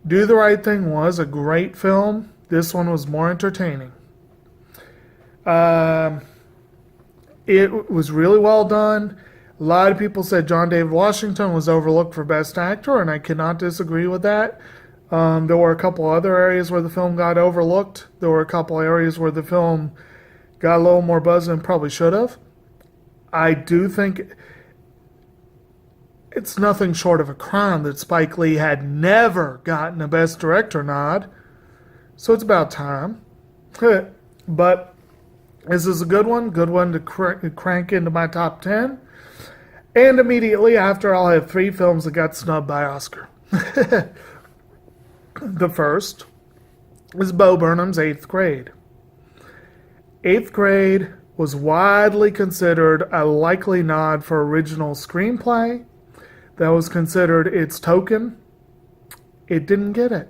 Do the Right Thing was a great film. This one was more entertaining. It was really well done. A lot of people said John David Washington was overlooked for Best Actor, and I cannot disagree with that. There were a couple other areas where the film got overlooked. There were a couple areas where the film got a little more buzz than it probably should have. I do think it's nothing short of a crime that Spike Lee had never gotten a Best Director nod. So it's about time. But this is a good one to crank into my top 10. And immediately after, I'll have 3 films that got snubbed by Oscar. The first is Bo Burnham's 8th Grade. 8th Grade was widely considered a likely nod for original screenplay. That was considered its token. It didn't get it.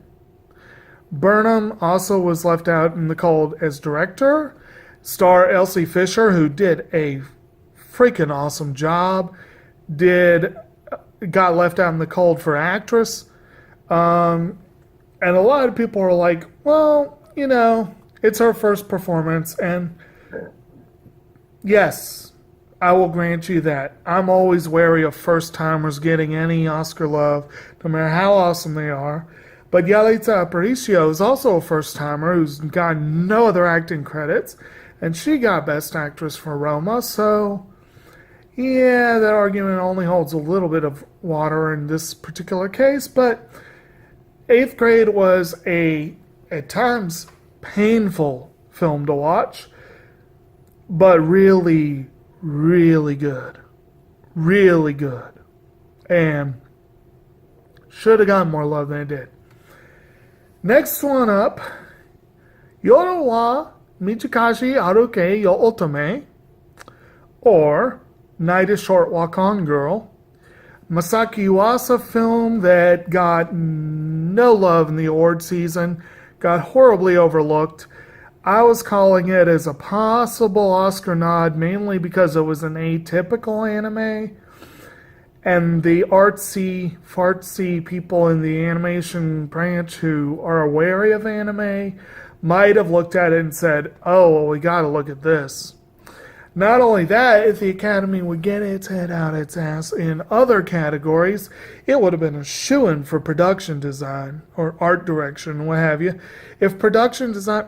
Burnham also was left out in the cold as director. Star Elsie Fisher, who did a freaking awesome job, got left out in the cold for actress. And a lot of people are like, well, it's her first performance. And yes, I will grant you that. I'm always wary of first-timers getting any Oscar love, no matter how awesome they are. But Yalitza Aparicio is also a first-timer who's got no other acting credits. And she got Best Actress for Roma, so yeah, that argument only holds a little bit of water in this particular case, but 8th Grade was at times, painful film to watch, but really, really good. Really good. And should have gotten more love than it did. Next one up, Yoru wa Michikashi Aruke yo Otome, or Night is Short, Walk On Girl. Masaki Yuasa film that got no love in the award season, got horribly overlooked. I was calling it as a possible Oscar nod, mainly because it was an atypical anime. And the artsy, fartsy people in the animation branch who are wary of anime might have looked at it and said, oh, well, we gotta look at this. Not only that, if the Academy would get its head out its ass in other categories, it would have been a shoo-in for production design or art direction, what have you. If production design,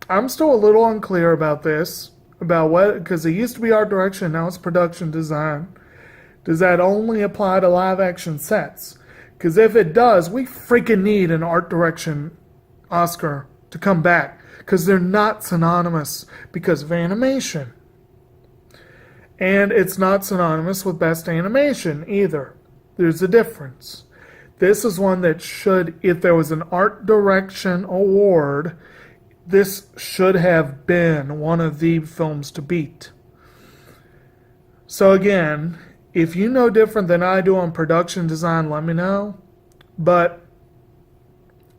I'm still a little unclear about this, about what, because it used to be art direction, now it's production design. Does that only apply to live action sets? Because if it does, we freaking need an art direction Oscar to come back, because they're not synonymous because of animation. And it's not synonymous with best animation either. There's a difference. This is one that should, if there was an art direction award, this should have been one of the films to beat. So again, if you know different than I do on production design, let me know. But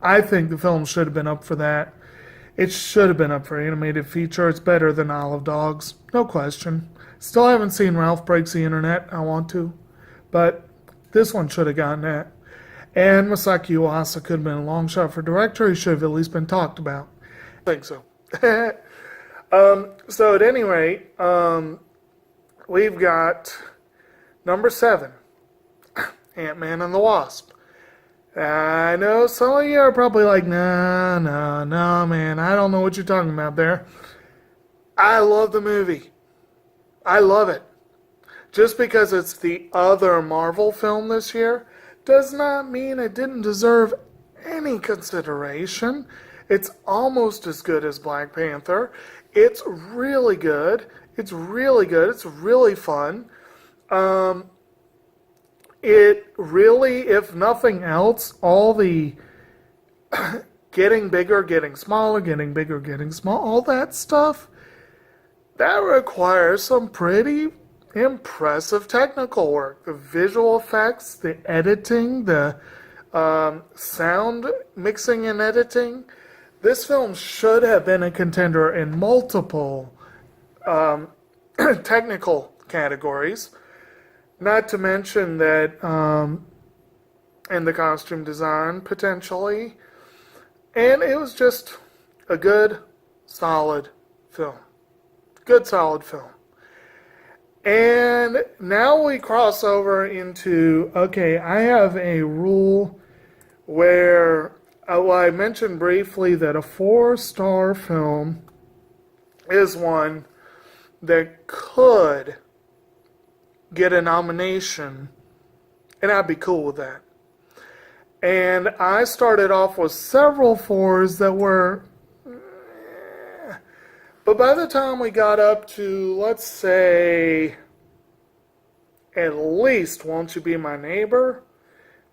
I think the film should have been up for that. It should have been up for animated feature. It's better than Isle of Dogs, no question. Still haven't seen Ralph Breaks the Internet. I want to. But this one should have gotten that. And Masaki Uasa could have been a long shot for director. He should have at least been talked about. I think so. So at any rate, we've got number 7, Ant-Man and the Wasp. I know some of you are probably like, nah, man, I don't know what you're talking about there. I love the movie. I love it. Just because it's the other Marvel film this year does not mean it didn't deserve any consideration. It's almost as good as Black Panther. It's really good. It's really good. It's really fun. It really, if nothing else, all the getting bigger, getting smaller, getting bigger, getting small, all that stuff, that requires some pretty impressive technical work. The visual effects, the editing, the sound mixing and editing. This film should have been a contender in multiple technical categories. Not to mention that in the costume design, potentially. And it was just a good, solid film. Good, solid film. And now we cross over into, okay, I have a rule where, well, I mentioned briefly that a 4-star film is one that could get a nomination, and I'd be cool with that. And I started off with several 4s that were, but by the time we got up to, let's say, at least Won't You Be My Neighbor,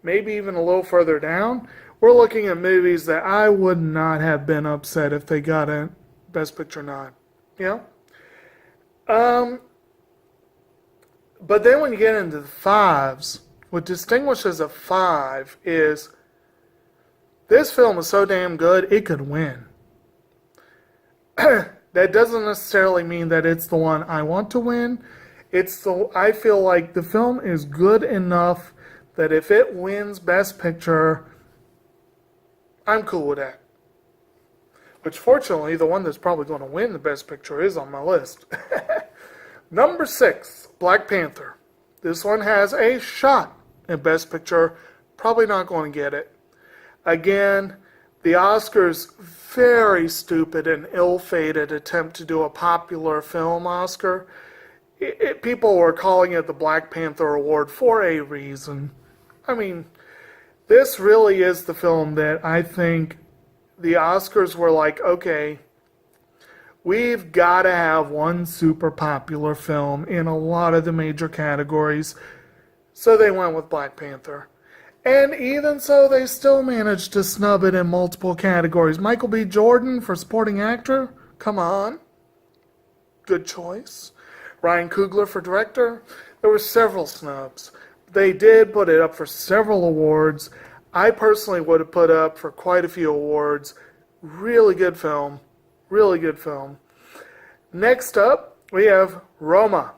maybe even a little further down, we're looking at movies that I would not have been upset if they got a Best Picture nod. You know? But then when you get into the 5s, what distinguishes a 5 is this film is so damn good, it could win. That doesn't necessarily mean that it's the one I want to win. I feel like the film is good enough that if it wins Best Picture, I'm cool with that. Which fortunately, the one that's probably going to win the Best Picture is on my list. Number 6, Black Panther. This one has a shot at Best Picture. Probably not going to get it. Again, the Oscars, very stupid and ill-fated attempt to do a popular film Oscar. People were calling it the Black Panther Award for a reason. I mean, this really is the film that I think the Oscars were like, okay, we've got to have one super popular film in a lot of the major categories. So they went with Black Panther. And even so, they still managed to snub it in multiple categories. Michael B. Jordan for supporting actor? Come on. Good choice. Ryan Coogler for director? There were several snubs. They did put it up for several awards. I personally would have put up for quite a few awards. Really good film. Really good film. Next up, we have Roma.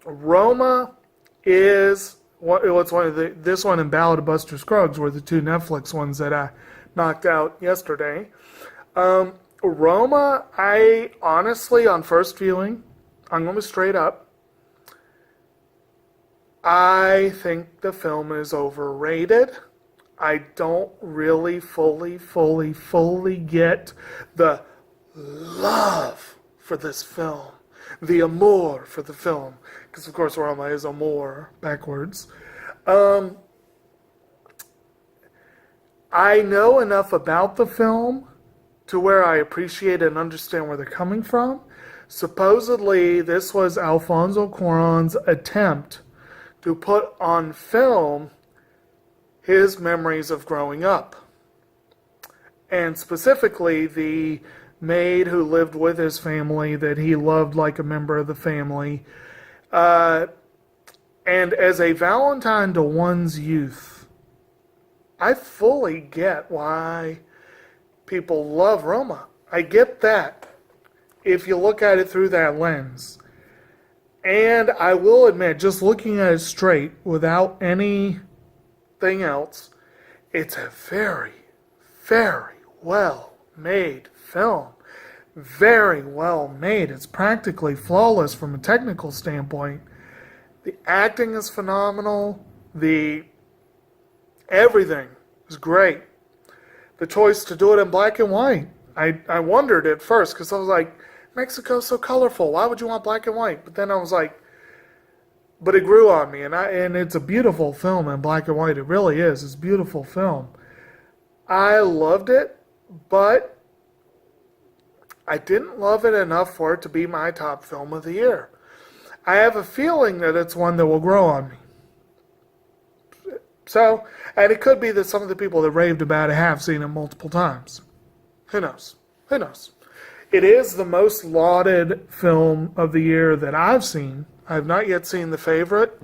Roma is this one and Ballad of Buster Scruggs were the two Netflix ones that I knocked out yesterday. Roma, I honestly, on first viewing, I'm going to be straight up, I think the film is overrated. I don't really fully get the love for this film, the amour for the film, because of course Roma is amour backwards. I know enough about the film to where I appreciate and understand where they're coming from. Supposedly, this was Alfonso Cuarón's attempt to put on film his memories of growing up. And specifically, the maid who lived with his family that he loved like a member of the family. And as a Valentine to one's youth, I fully get why people love Roma. I get that if you look at it through that lens. And I will admit, just looking at it straight without anything else, it's a very, very well made film. Very well made. It's practically flawless from a technical standpoint. The acting is phenomenal. Everything is great. The choice to do it in black and white. I wondered at first because I was like, Mexico's so colorful. Why would you want black and white? But then I was like, but it grew on me. And it's a beautiful film in black and white. It really is. It's a beautiful film. I loved it, but I didn't love it enough for it to be my top film of the year. I have a feeling that it's one that will grow on me. So, and it could be that some of the people that raved about it have seen it multiple times. Who knows? Who knows? It is the most lauded film of the year that I've seen. I have not yet seen The Favorite.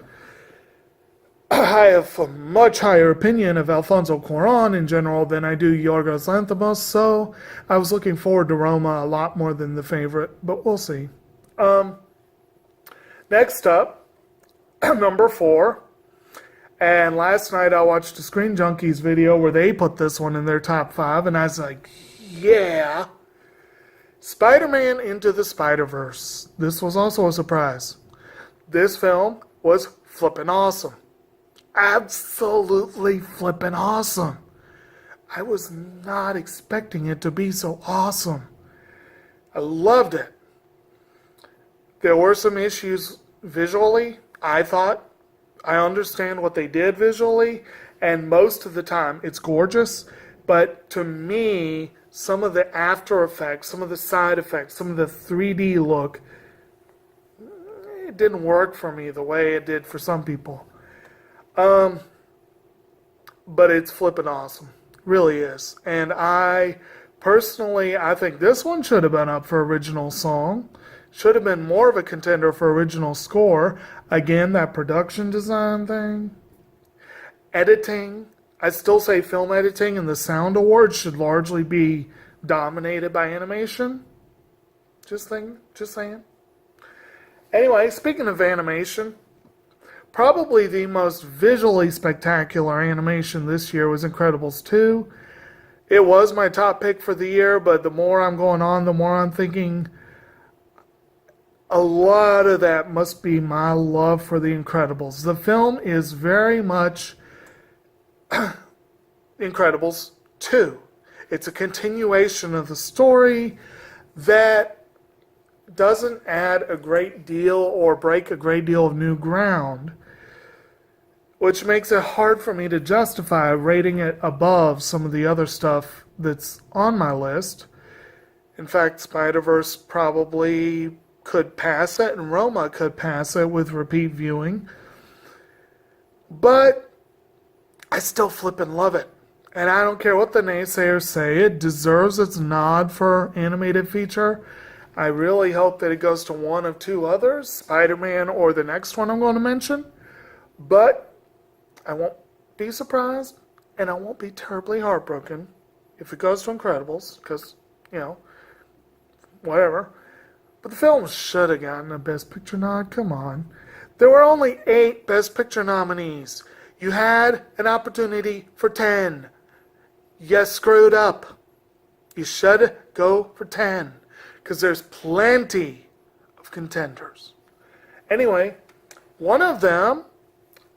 I have a much higher opinion of Alfonso Cuarón in general than I do Yorgos Lanthimos, so I was looking forward to Roma a lot more than The Favorite, but we'll see. Next up, number 4. And last night I watched a Screen Junkies video where they put this one in their top 5, and I was like, yeah. Spider-Man Into the Spider-Verse. This was also a surprise. This film was flippin' awesome. Absolutely flippin' awesome. I was not expecting it to be so awesome. I loved it. There were some issues visually. I thought I understand what they did visually, and most of the time it's gorgeous, but to me, some of the after effects, some of the side effects, some of the 3D look, it didn't work for me the way it did for some people. But it's flippin' awesome. Really is. And I think this one should have been up for original song. Should have been more of a contender for original score. Again, that production design thing. Editing. I still say film editing and the sound awards should largely be dominated by animation. Just saying. Anyway, speaking of animation, probably the most visually spectacular animation this year was Incredibles 2. It was my top pick for the year, but the more I'm going on, the more I'm thinking a lot of that must be my love for The Incredibles. The film is very much Incredibles 2. It's a continuation of the story that doesn't add a great deal or break a great deal of new ground, which makes it hard for me to justify rating it above some of the other stuff that's on my list. In fact, Spider-Verse probably could pass it, and Roma could pass it with repeat viewing. But I still flippin' love it. And I don't care what the naysayers say, it deserves its nod for animated feature. I really hope that it goes to one of two others, Spider-Man or the next one I'm going to mention. But I won't be surprised, and I won't be terribly heartbroken if it goes to Incredibles, because, whatever. But the film should have gotten a Best Picture nod. Come on. There were only 8 Best Picture nominees. You had an opportunity for 10. You screwed up. You should go for 10. Because there's plenty of contenders. Anyway, one of them,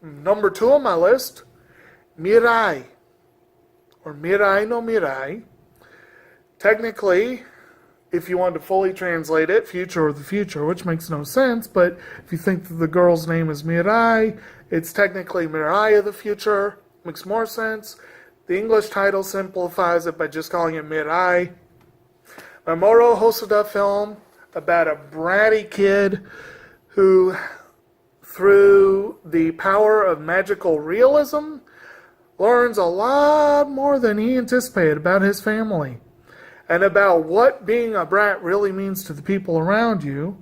number 2 on my list, Mirai. Or Mirai no Mirai. Technically, if you want to fully translate it, future of the future, which makes no sense, but if you think that the girl's name is Mirai, it's technically Mirai of the future. Makes more sense. The English title simplifies it by just calling it Mirai. Mamoru Hosoda film about a bratty kid who, through the power of magical realism, learns a lot more than he anticipated about his family and about what being a brat really means to the people around you,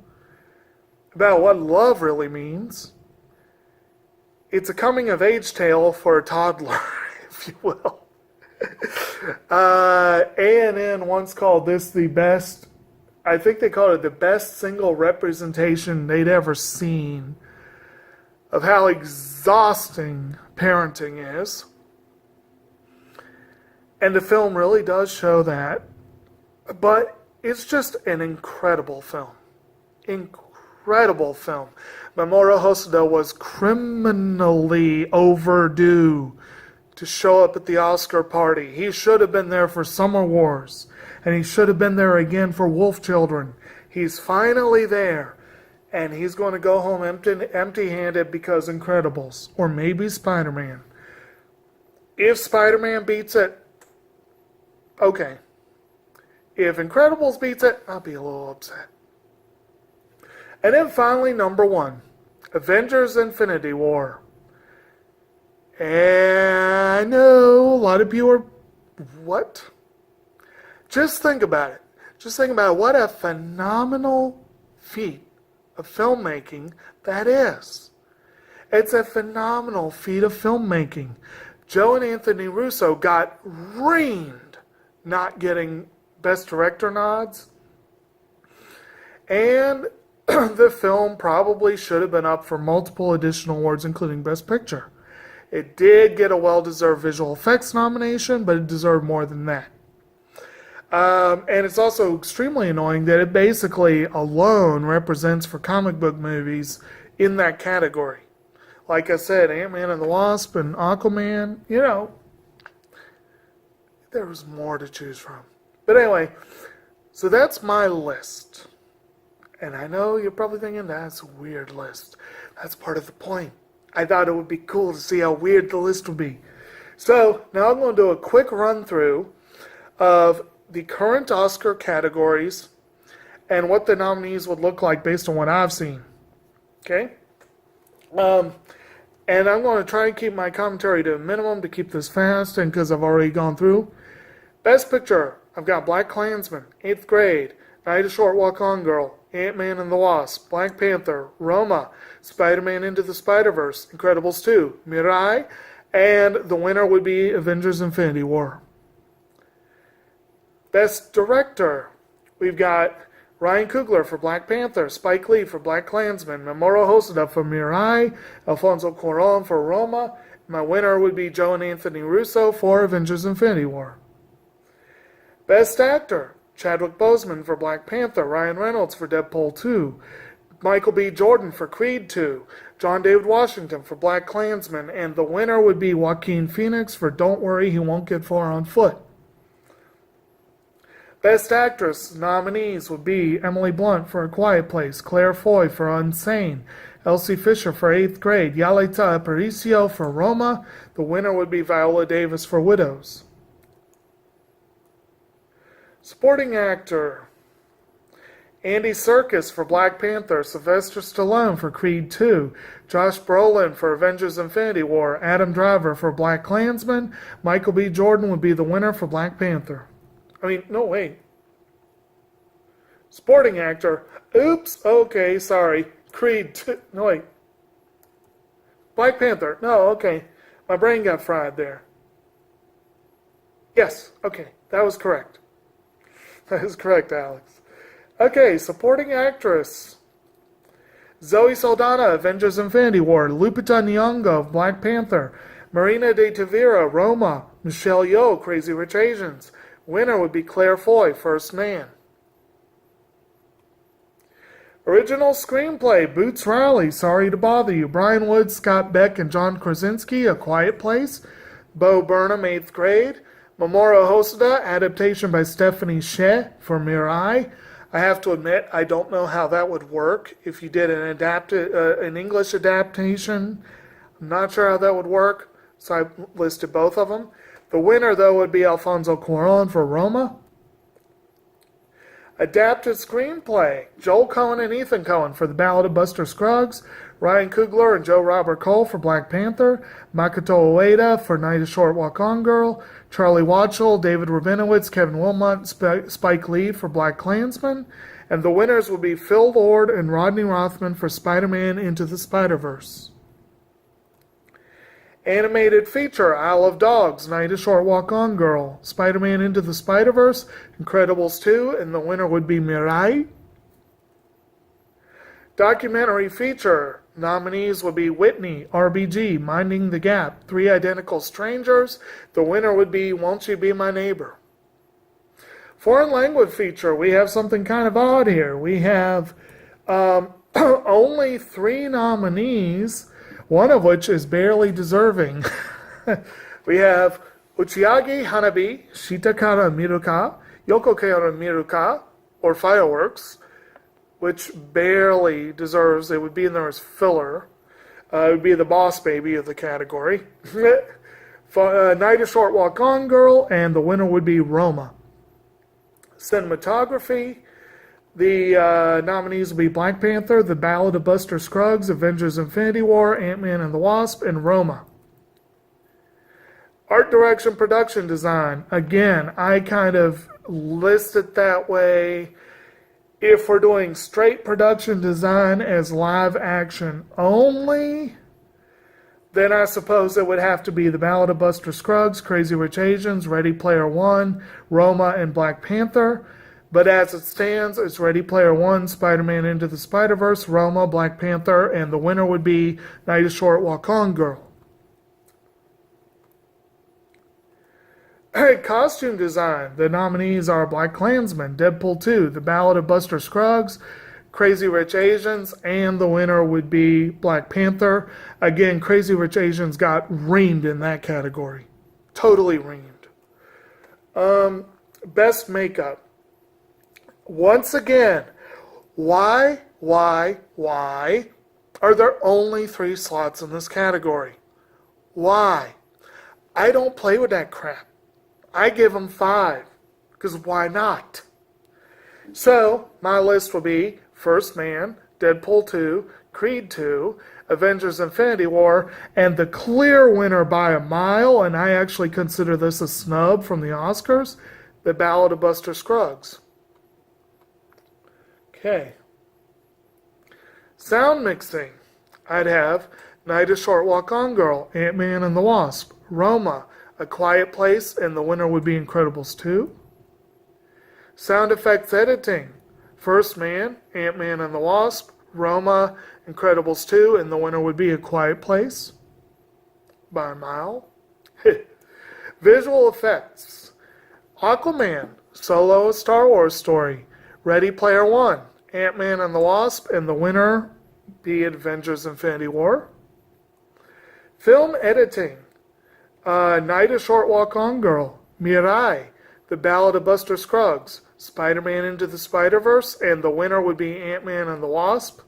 about what love really means. It's a coming-of-age tale for a toddler, if you will. A&N once called this the best, I think they called it the best single representation they'd ever seen of how exhausting parenting is. And the film really does show that. But it's just an incredible film. Incredible film. Mamoru Hosoda was criminally overdue to show up at the Oscar party. He should have been there for Summer Wars. And he should have been there again for Wolf Children. He's finally there. And he's going to go home empty-handed because Incredibles. Or maybe Spider-Man. If Spider-Man beats it, okay. If Incredibles beats it, I'll be a little upset. And then finally, number 1. Avengers Infinity War. And I know a lot of you are, what? Just think about it. Just think about what a phenomenal feat of filmmaking that is. It's a phenomenal feat of filmmaking. Joe and Anthony Russo got reamed not getting Best Director nods. And the film probably should have been up for multiple additional awards, including Best Picture. It did get a well-deserved visual effects nomination, but it deserved more than that. And it's also extremely annoying that it basically alone represents for comic book movies in that category. Like I said, Ant-Man and the Wasp and Aquaman, you know, there was more to choose from. But anyway, so that's my list. And I know you're probably thinking, that's a weird list. That's part of the point. I thought it would be cool to see how weird the list would be. So, now I'm going to do a quick run-through of the current Oscar categories and what the nominees would look like based on what I've seen. Okay? And I'm going to try and keep my commentary to a minimum to keep this fast, and because I've already gone through. Best Picture, I've got BlacKkKlansman, 8th Grade, Night of Short Walk On Girl, Ant-Man and the Wasp, Black Panther, Roma, Spider-Man Into the Spider-Verse, Incredibles 2, Mirai, and the winner would be Avengers Infinity War. Best Director, we've got Ryan Coogler for Black Panther, Spike Lee for BlacKkKlansman, Mamoru Hosoda for Mirai, Alfonso Cuarón for Roma. My winner would be Joe and Anthony Russo for Avengers Infinity War. Best Actor, Chadwick Boseman for Black Panther, Ryan Reynolds for Deadpool 2, Michael B. Jordan for Creed 2, John David Washington for BlacKkKlansman, and the winner would be Joaquin Phoenix for Don't Worry, He Won't Get Far on Foot. Best Actress nominees would be Emily Blunt for A Quiet Place, Claire Foy for Unsane, Elsie Fisher for 8th Grade, Yalitza Aparicio for Roma. The winner would be Viola Davis for Widows. Supporting Actor, Andy Serkis for Black Panther, Sylvester Stallone for Creed 2, Josh Brolin for Avengers Infinity War, Adam Driver for BlacKkKlansman, Michael B. Jordan would be the winner for Black Panther. No, wait. Supporting Actor, oops, okay, sorry, Creed 2, no, wait. Black Panther, no, okay, my brain got fried there. Yes, okay, that was correct. That is correct, Alex. Okay, supporting actress. Zoe Saldana, Avengers Infinity War. Lupita Nyong'o, Black Panther. Marina de Tavira, Roma. Michelle Yeoh, Crazy Rich Asians. Winner would be Claire Foy, First Man. Original screenplay, Boots Riley, Sorry to Bother You. Brian Wood, Scott Beck, and John Krasinski, A Quiet Place. Bo Burnham, 8th Grade. Mamoru Hosoda, adaptation by Stephanie Sheh for Mirai. I have to admit, I don't know how that would work. If you did an English adaptation, I'm not sure how that would work, so I listed both of them. The winner, though, would be Alfonso Cuarón for Roma. Adapted screenplay, Joel Coen and Ethan Coen for The Ballad of Buster Scruggs. Ryan Coogler and Joe Robert Cole for Black Panther. Makoto Ueda for Night, a Short Walk On Girl. Charlie Watchell, David Rabinowitz, Kevin Wilmot, Spike Lee for Black Klansman. And the winners will be Phil Lord and Rodney Rothman for Spider-Man Into the Spider-Verse. Animated feature, Isle of Dogs, Night, a Short Walk On Girl. Spider-Man Into the Spider-Verse, Incredibles 2, and the winner would be Mirai. Documentary feature, nominees would be Whitney, RBG, Minding the Gap, Three Identical Strangers. The winner would be Won't You Be My Neighbor. Foreign language feature, we have something kind of odd here. We have only 3 nominees, one of which is barely deserving. We have Uchiage Hanabi, Shitakara Miruka, Yokokara Miruka, or Fireworks, which barely deserves, it would be in there as filler. It would be the boss baby of the category. Night, a Short Walk On Girl, and the winner would be Roma. Cinematography, the nominees will be Black Panther, The Ballad of Buster Scruggs, Avengers Infinity War, Ant-Man and the Wasp, and Roma. Art direction, production design. Again, I kind of list it that way. If we're doing straight production design as live action only, then I suppose it would have to be The Ballad of Buster Scruggs, Crazy Rich Asians, Ready Player One, Roma, and Black Panther. But as it stands, it's Ready Player One, Spider-Man Into the Spider-Verse, Roma, Black Panther, and the winner would be Night, a Short Walk On Girl. Costume design. The nominees are Black Klansman, Deadpool 2, The Ballad of Buster Scruggs, Crazy Rich Asians, and the winner would be Black Panther. Again, Crazy Rich Asians got reamed in that category. Totally reamed. Best makeup. Once again, why are there only 3 slots in this category? Why? I don't play with that crap. I give them 5, because why not? So, my list will be First Man, Deadpool 2, Creed 2, Avengers Infinity War, and the clear winner by a mile, and I actually consider this a snub from the Oscars, The Ballad of Buster Scruggs. Okay. Sound mixing. I'd have Night, a Short Walk On Girl, Ant-Man and the Wasp, Roma, A Quiet Place, and the winner would be Incredibles 2. Sound effects editing. First Man, Ant-Man and the Wasp, Roma, Incredibles 2, and the winner would be A Quiet Place. By a mile. Visual effects. Aquaman, Solo, A Star Wars Story, Ready Player One, Ant-Man and the Wasp, and the winner be Avengers Infinity War. Film editing. Night, a Short Walk On Girl, Mirai, The Ballad of Buster Scruggs, Spider-Man Into the Spider-Verse, and the winner would be Ant-Man and the Wasp.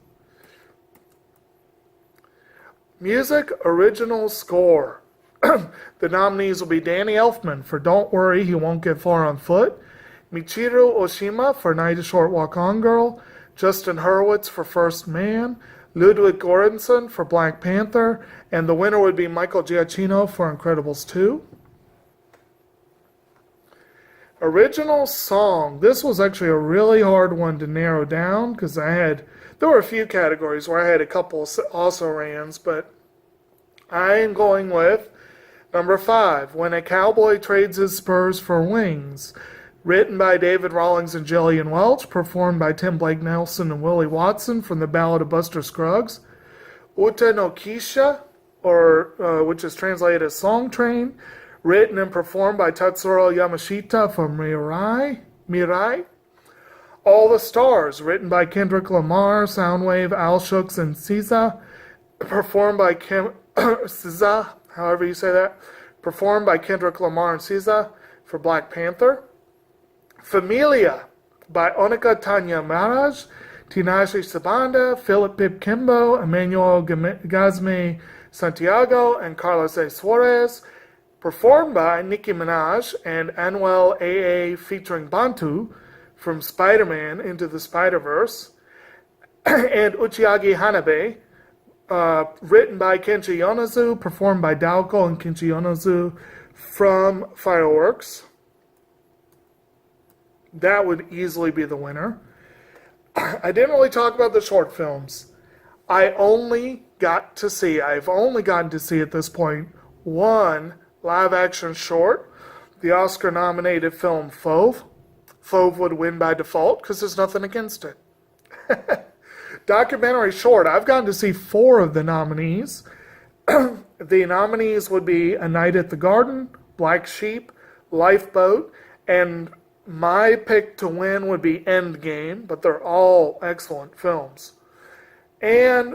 Music Original Score. The nominees will be Danny Elfman for Don't Worry, He Won't Get Far on Foot, Michiru Oshima for Night, a Short Walk On Girl, Justin Hurwitz for First Man, Ludwig Göransson for Black Panther, and the winner would be Michael Giacchino for Incredibles 2. Original song. This was actually a really hard one to narrow down because there were a few categories where I had a couple also rans, but I am going with number 5, When a Cowboy Trades His Spurs for Wings. Written by David Rawlings and Gillian Welch, performed by Tim Blake Nelson and Willie Watson from The Ballad of Buster Scruggs. Uta no Kisha, which is translated as Song Train, written and performed by Tatsuro Yamashita from Mirai. All the Stars, written by Kendrick Lamar, Soundwave, Al Shooks, and SZA, performed by SZA, however you say that, performed by Kendrick Lamar and SZA for Black Panther. Familia, by Onika Tanya Maraj, Tinashe Sabanda, Philip Pip Kimbo, Emmanuel Gazme Santiago, and Carlos A. Suarez, performed by Nicki Minaj and Anuel AA featuring Bantu from Spider-Man Into the Spider-Verse, and Uchiage Hanabe, written by Kenji Yonezu, performed by Daoko and Kenji Yonezu from Fireworks. That would easily be the winner. I didn't really talk about the short films. I've only gotten to see at this point one live-action short, the Oscar-nominated film Fauve. Fauve would win by default because there's nothing against it. Documentary short, I've gotten to see 4 of the nominees. The nominees would be A Night at the Garden, Black Sheep, Lifeboat, and my pick to win would be Endgame, but they're all excellent films. And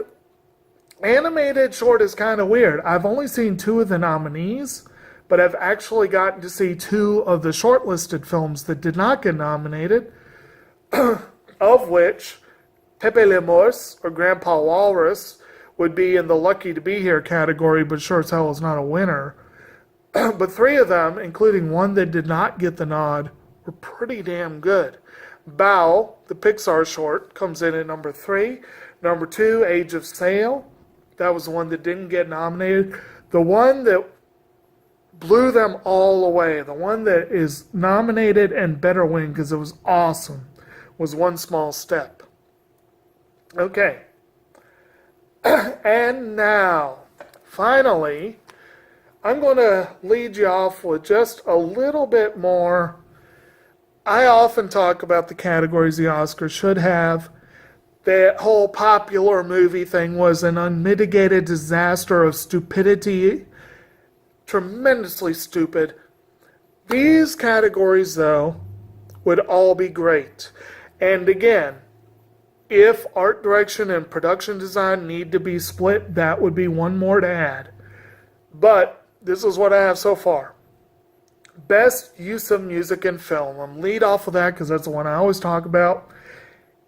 animated short is kind of weird. I've only seen 2 of the nominees, but I've actually gotten to see 2 of the shortlisted films that did not get nominated, of which Pepe Le Morse, or Grandpa Walrus, would be in the Lucky to Be Here category, but sure as hell is not a winner. But 3 of them, including one that did not get the nod, were pretty damn good. Bao, the Pixar short, comes in at number 3. Number 2, Age of Sail. That was the one that didn't get nominated. The one that blew them all away, the one that is nominated and better win because it was awesome, was One Small Step. Okay. And now, finally, I'm going to lead you off with just a little bit more. I often talk about the categories the Oscars should have. That whole popular movie thing was an unmitigated disaster of stupidity. Tremendously stupid. These categories, though, would all be great. And again, if art direction and production design need to be split, that would be one more to add. But this is what I have so far. Best use of music in film. I'm lead off with that because that's the one I always talk about.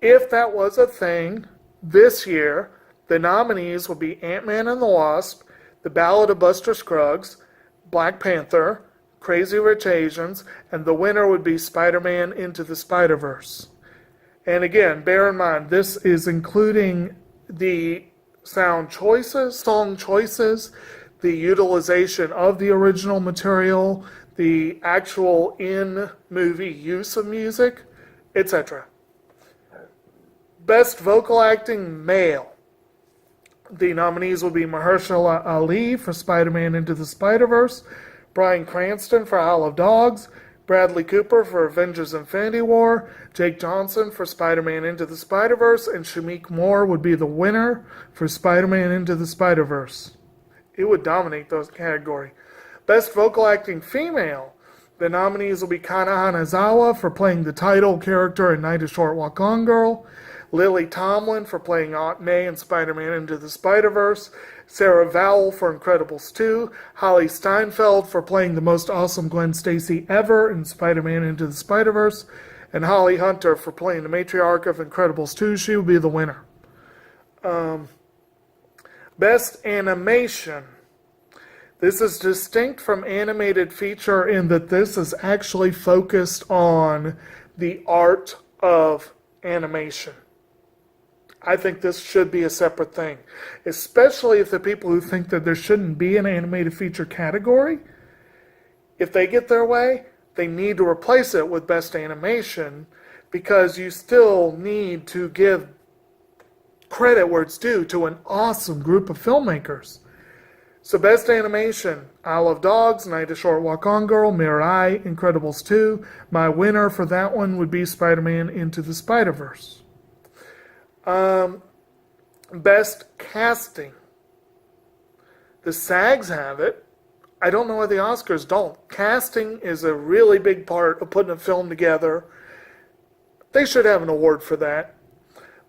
If that was a thing this year, the nominees would be Ant-Man and the Wasp, The Ballad of Buster Scruggs, Black Panther, Crazy Rich Asians, and the winner would be Spider-Man Into the Spider-Verse. And again, bear in mind, this is including the song choices, the utilization of the original material, the actual in-movie use of music, etc. Best Vocal Acting Male. The nominees will be Mahershala Ali for Spider-Man Into the Spider-Verse, Bryan Cranston for Isle of Dogs, Bradley Cooper for Avengers Infinity War, Jake Johnson for Spider-Man Into the Spider-Verse, and Shameik Moore would be the winner for Spider-Man Into the Spider-Verse. It would dominate those category. Best Vocal Acting Female. The nominees will be Kana Hanazawa for playing the title character in Night of Short Walk On Girl, Lily Tomlin for playing Aunt May in Spider-Man Into the Spider-Verse, Sarah Vowell for Incredibles 2, Holly Steinfeld for playing the most awesome Gwen Stacy ever in Spider-Man Into the Spider-Verse, and Holly Hunter for playing the matriarch of Incredibles 2. She will be the winner. Best Animation. This is distinct from animated feature in that this is actually focused on the art of animation. I think this should be a separate thing, especially if the people who think that there shouldn't be an animated feature category, if they get their way, they need to replace it with Best Animation, because you still need to give credit where it's due to an awesome group of filmmakers. So best animation, Isle of Dogs, Night a Short Walk On Girl, Mirai, Incredibles 2. My winner for that one would be Spider-Man Into the Spider-Verse. Best casting. The SAGs have it. I don't know why the Oscars don't. Casting is a really big part of putting a film together. They should have an award for that.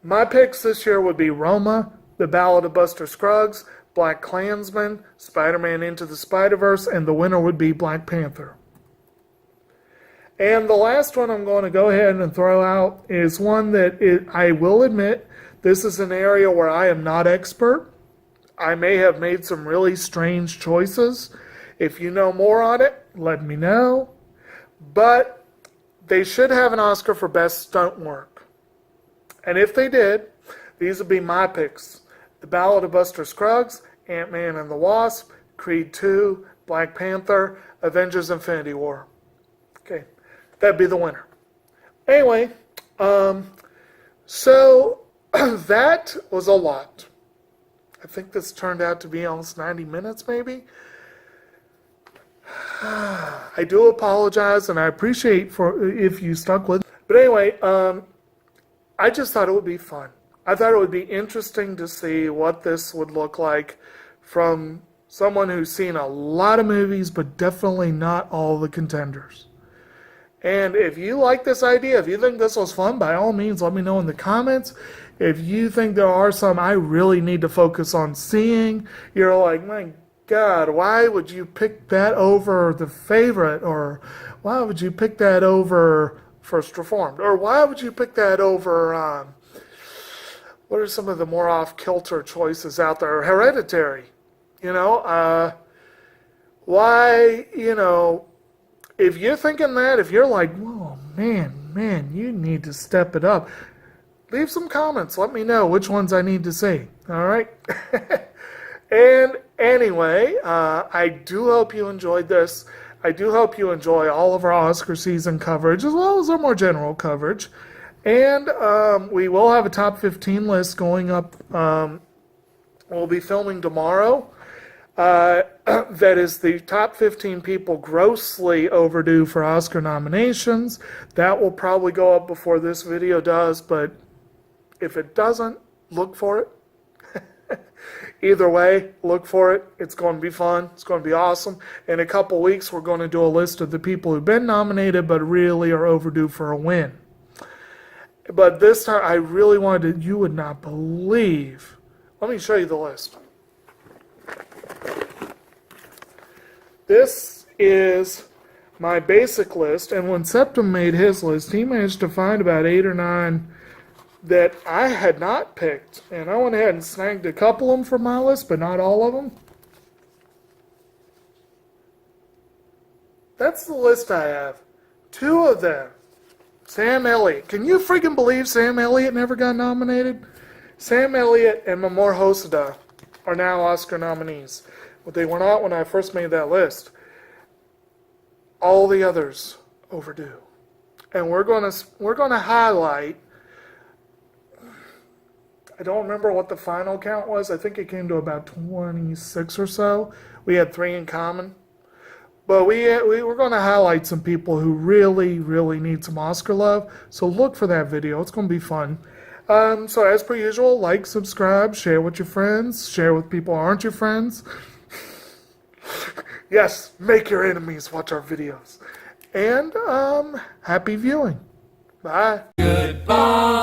My picks this year would be Roma, The Ballad of Buster Scruggs, Black Klansman, Spider-Man Into the Spider-Verse, and the winner would be Black Panther. And the last one I'm going to go ahead and throw out is one that I will admit, this is an area where I am not expert. I may have made some really strange choices. If you know more on it, let me know. But they should have an Oscar for Best Stunt Work. And if they did, these would be my picks. The Ballad of Buster Scruggs, Ant-Man and the Wasp, Creed 2, Black Panther, Avengers Infinity War. Okay, that'd be the winner. Anyway, so that was a lot. I think this turned out to be almost 90 minutes maybe. I do apologize and I appreciate if you stuck with. But anyway, I just thought it would be fun. I thought it would be interesting to see what this would look like from someone who's seen a lot of movies, but definitely not all the contenders. And if you like this idea, if you think this was fun, by all means, let me know in the comments. If you think there are some I really need to focus on seeing, you're like, my God, why would you pick that over The Favorite? Or why would you pick that over First Reformed? Or why would you pick that over, what are some of the more off-kilter choices out there? Hereditary. Why, if you're thinking that, if you're like, whoa, man, you need to step it up, leave some comments. Let me know which ones I need to see. All right? And anyway, I do hope you enjoyed this. I do hope you enjoy all of our Oscar season coverage, as well as our more general coverage. And we will have a top 15 list going up. We'll be filming tomorrow. That is the top 15 people grossly overdue for Oscar nominations. That will probably go up before this video does, but if it doesn't, look for it. Either way, look for it. It's going to be fun. It's going to be awesome. In a couple weeks, we're going to do a list of the people who've been nominated but really are overdue for a win. But this time, I really wanted to, you would not believe. Let me show you the list. This is my basic list, and when Septum made his list, he managed to find about 8 or 9 that I had not picked, and I went ahead and snagged a couple of them from my list, but not all of them. That's the list I have. 2 of them. Sam Elliott. Can you freaking believe Sam Elliott never got nominated? Sam Elliott and Mamoru Hosoda are now Oscar nominees. But they were not when I first made that list. All the others overdue. And we're gonna highlight, I don't remember what the final count was. I think it came to about 26 or so. We had 3 in common. But we were going to highlight some people who really, really need some Oscar love. So look for that video. It's going to be fun. So as per usual, like, subscribe, share with your friends, share with people who aren't your friends. Yes, make your enemies watch our videos. And happy viewing. Bye. Goodbye.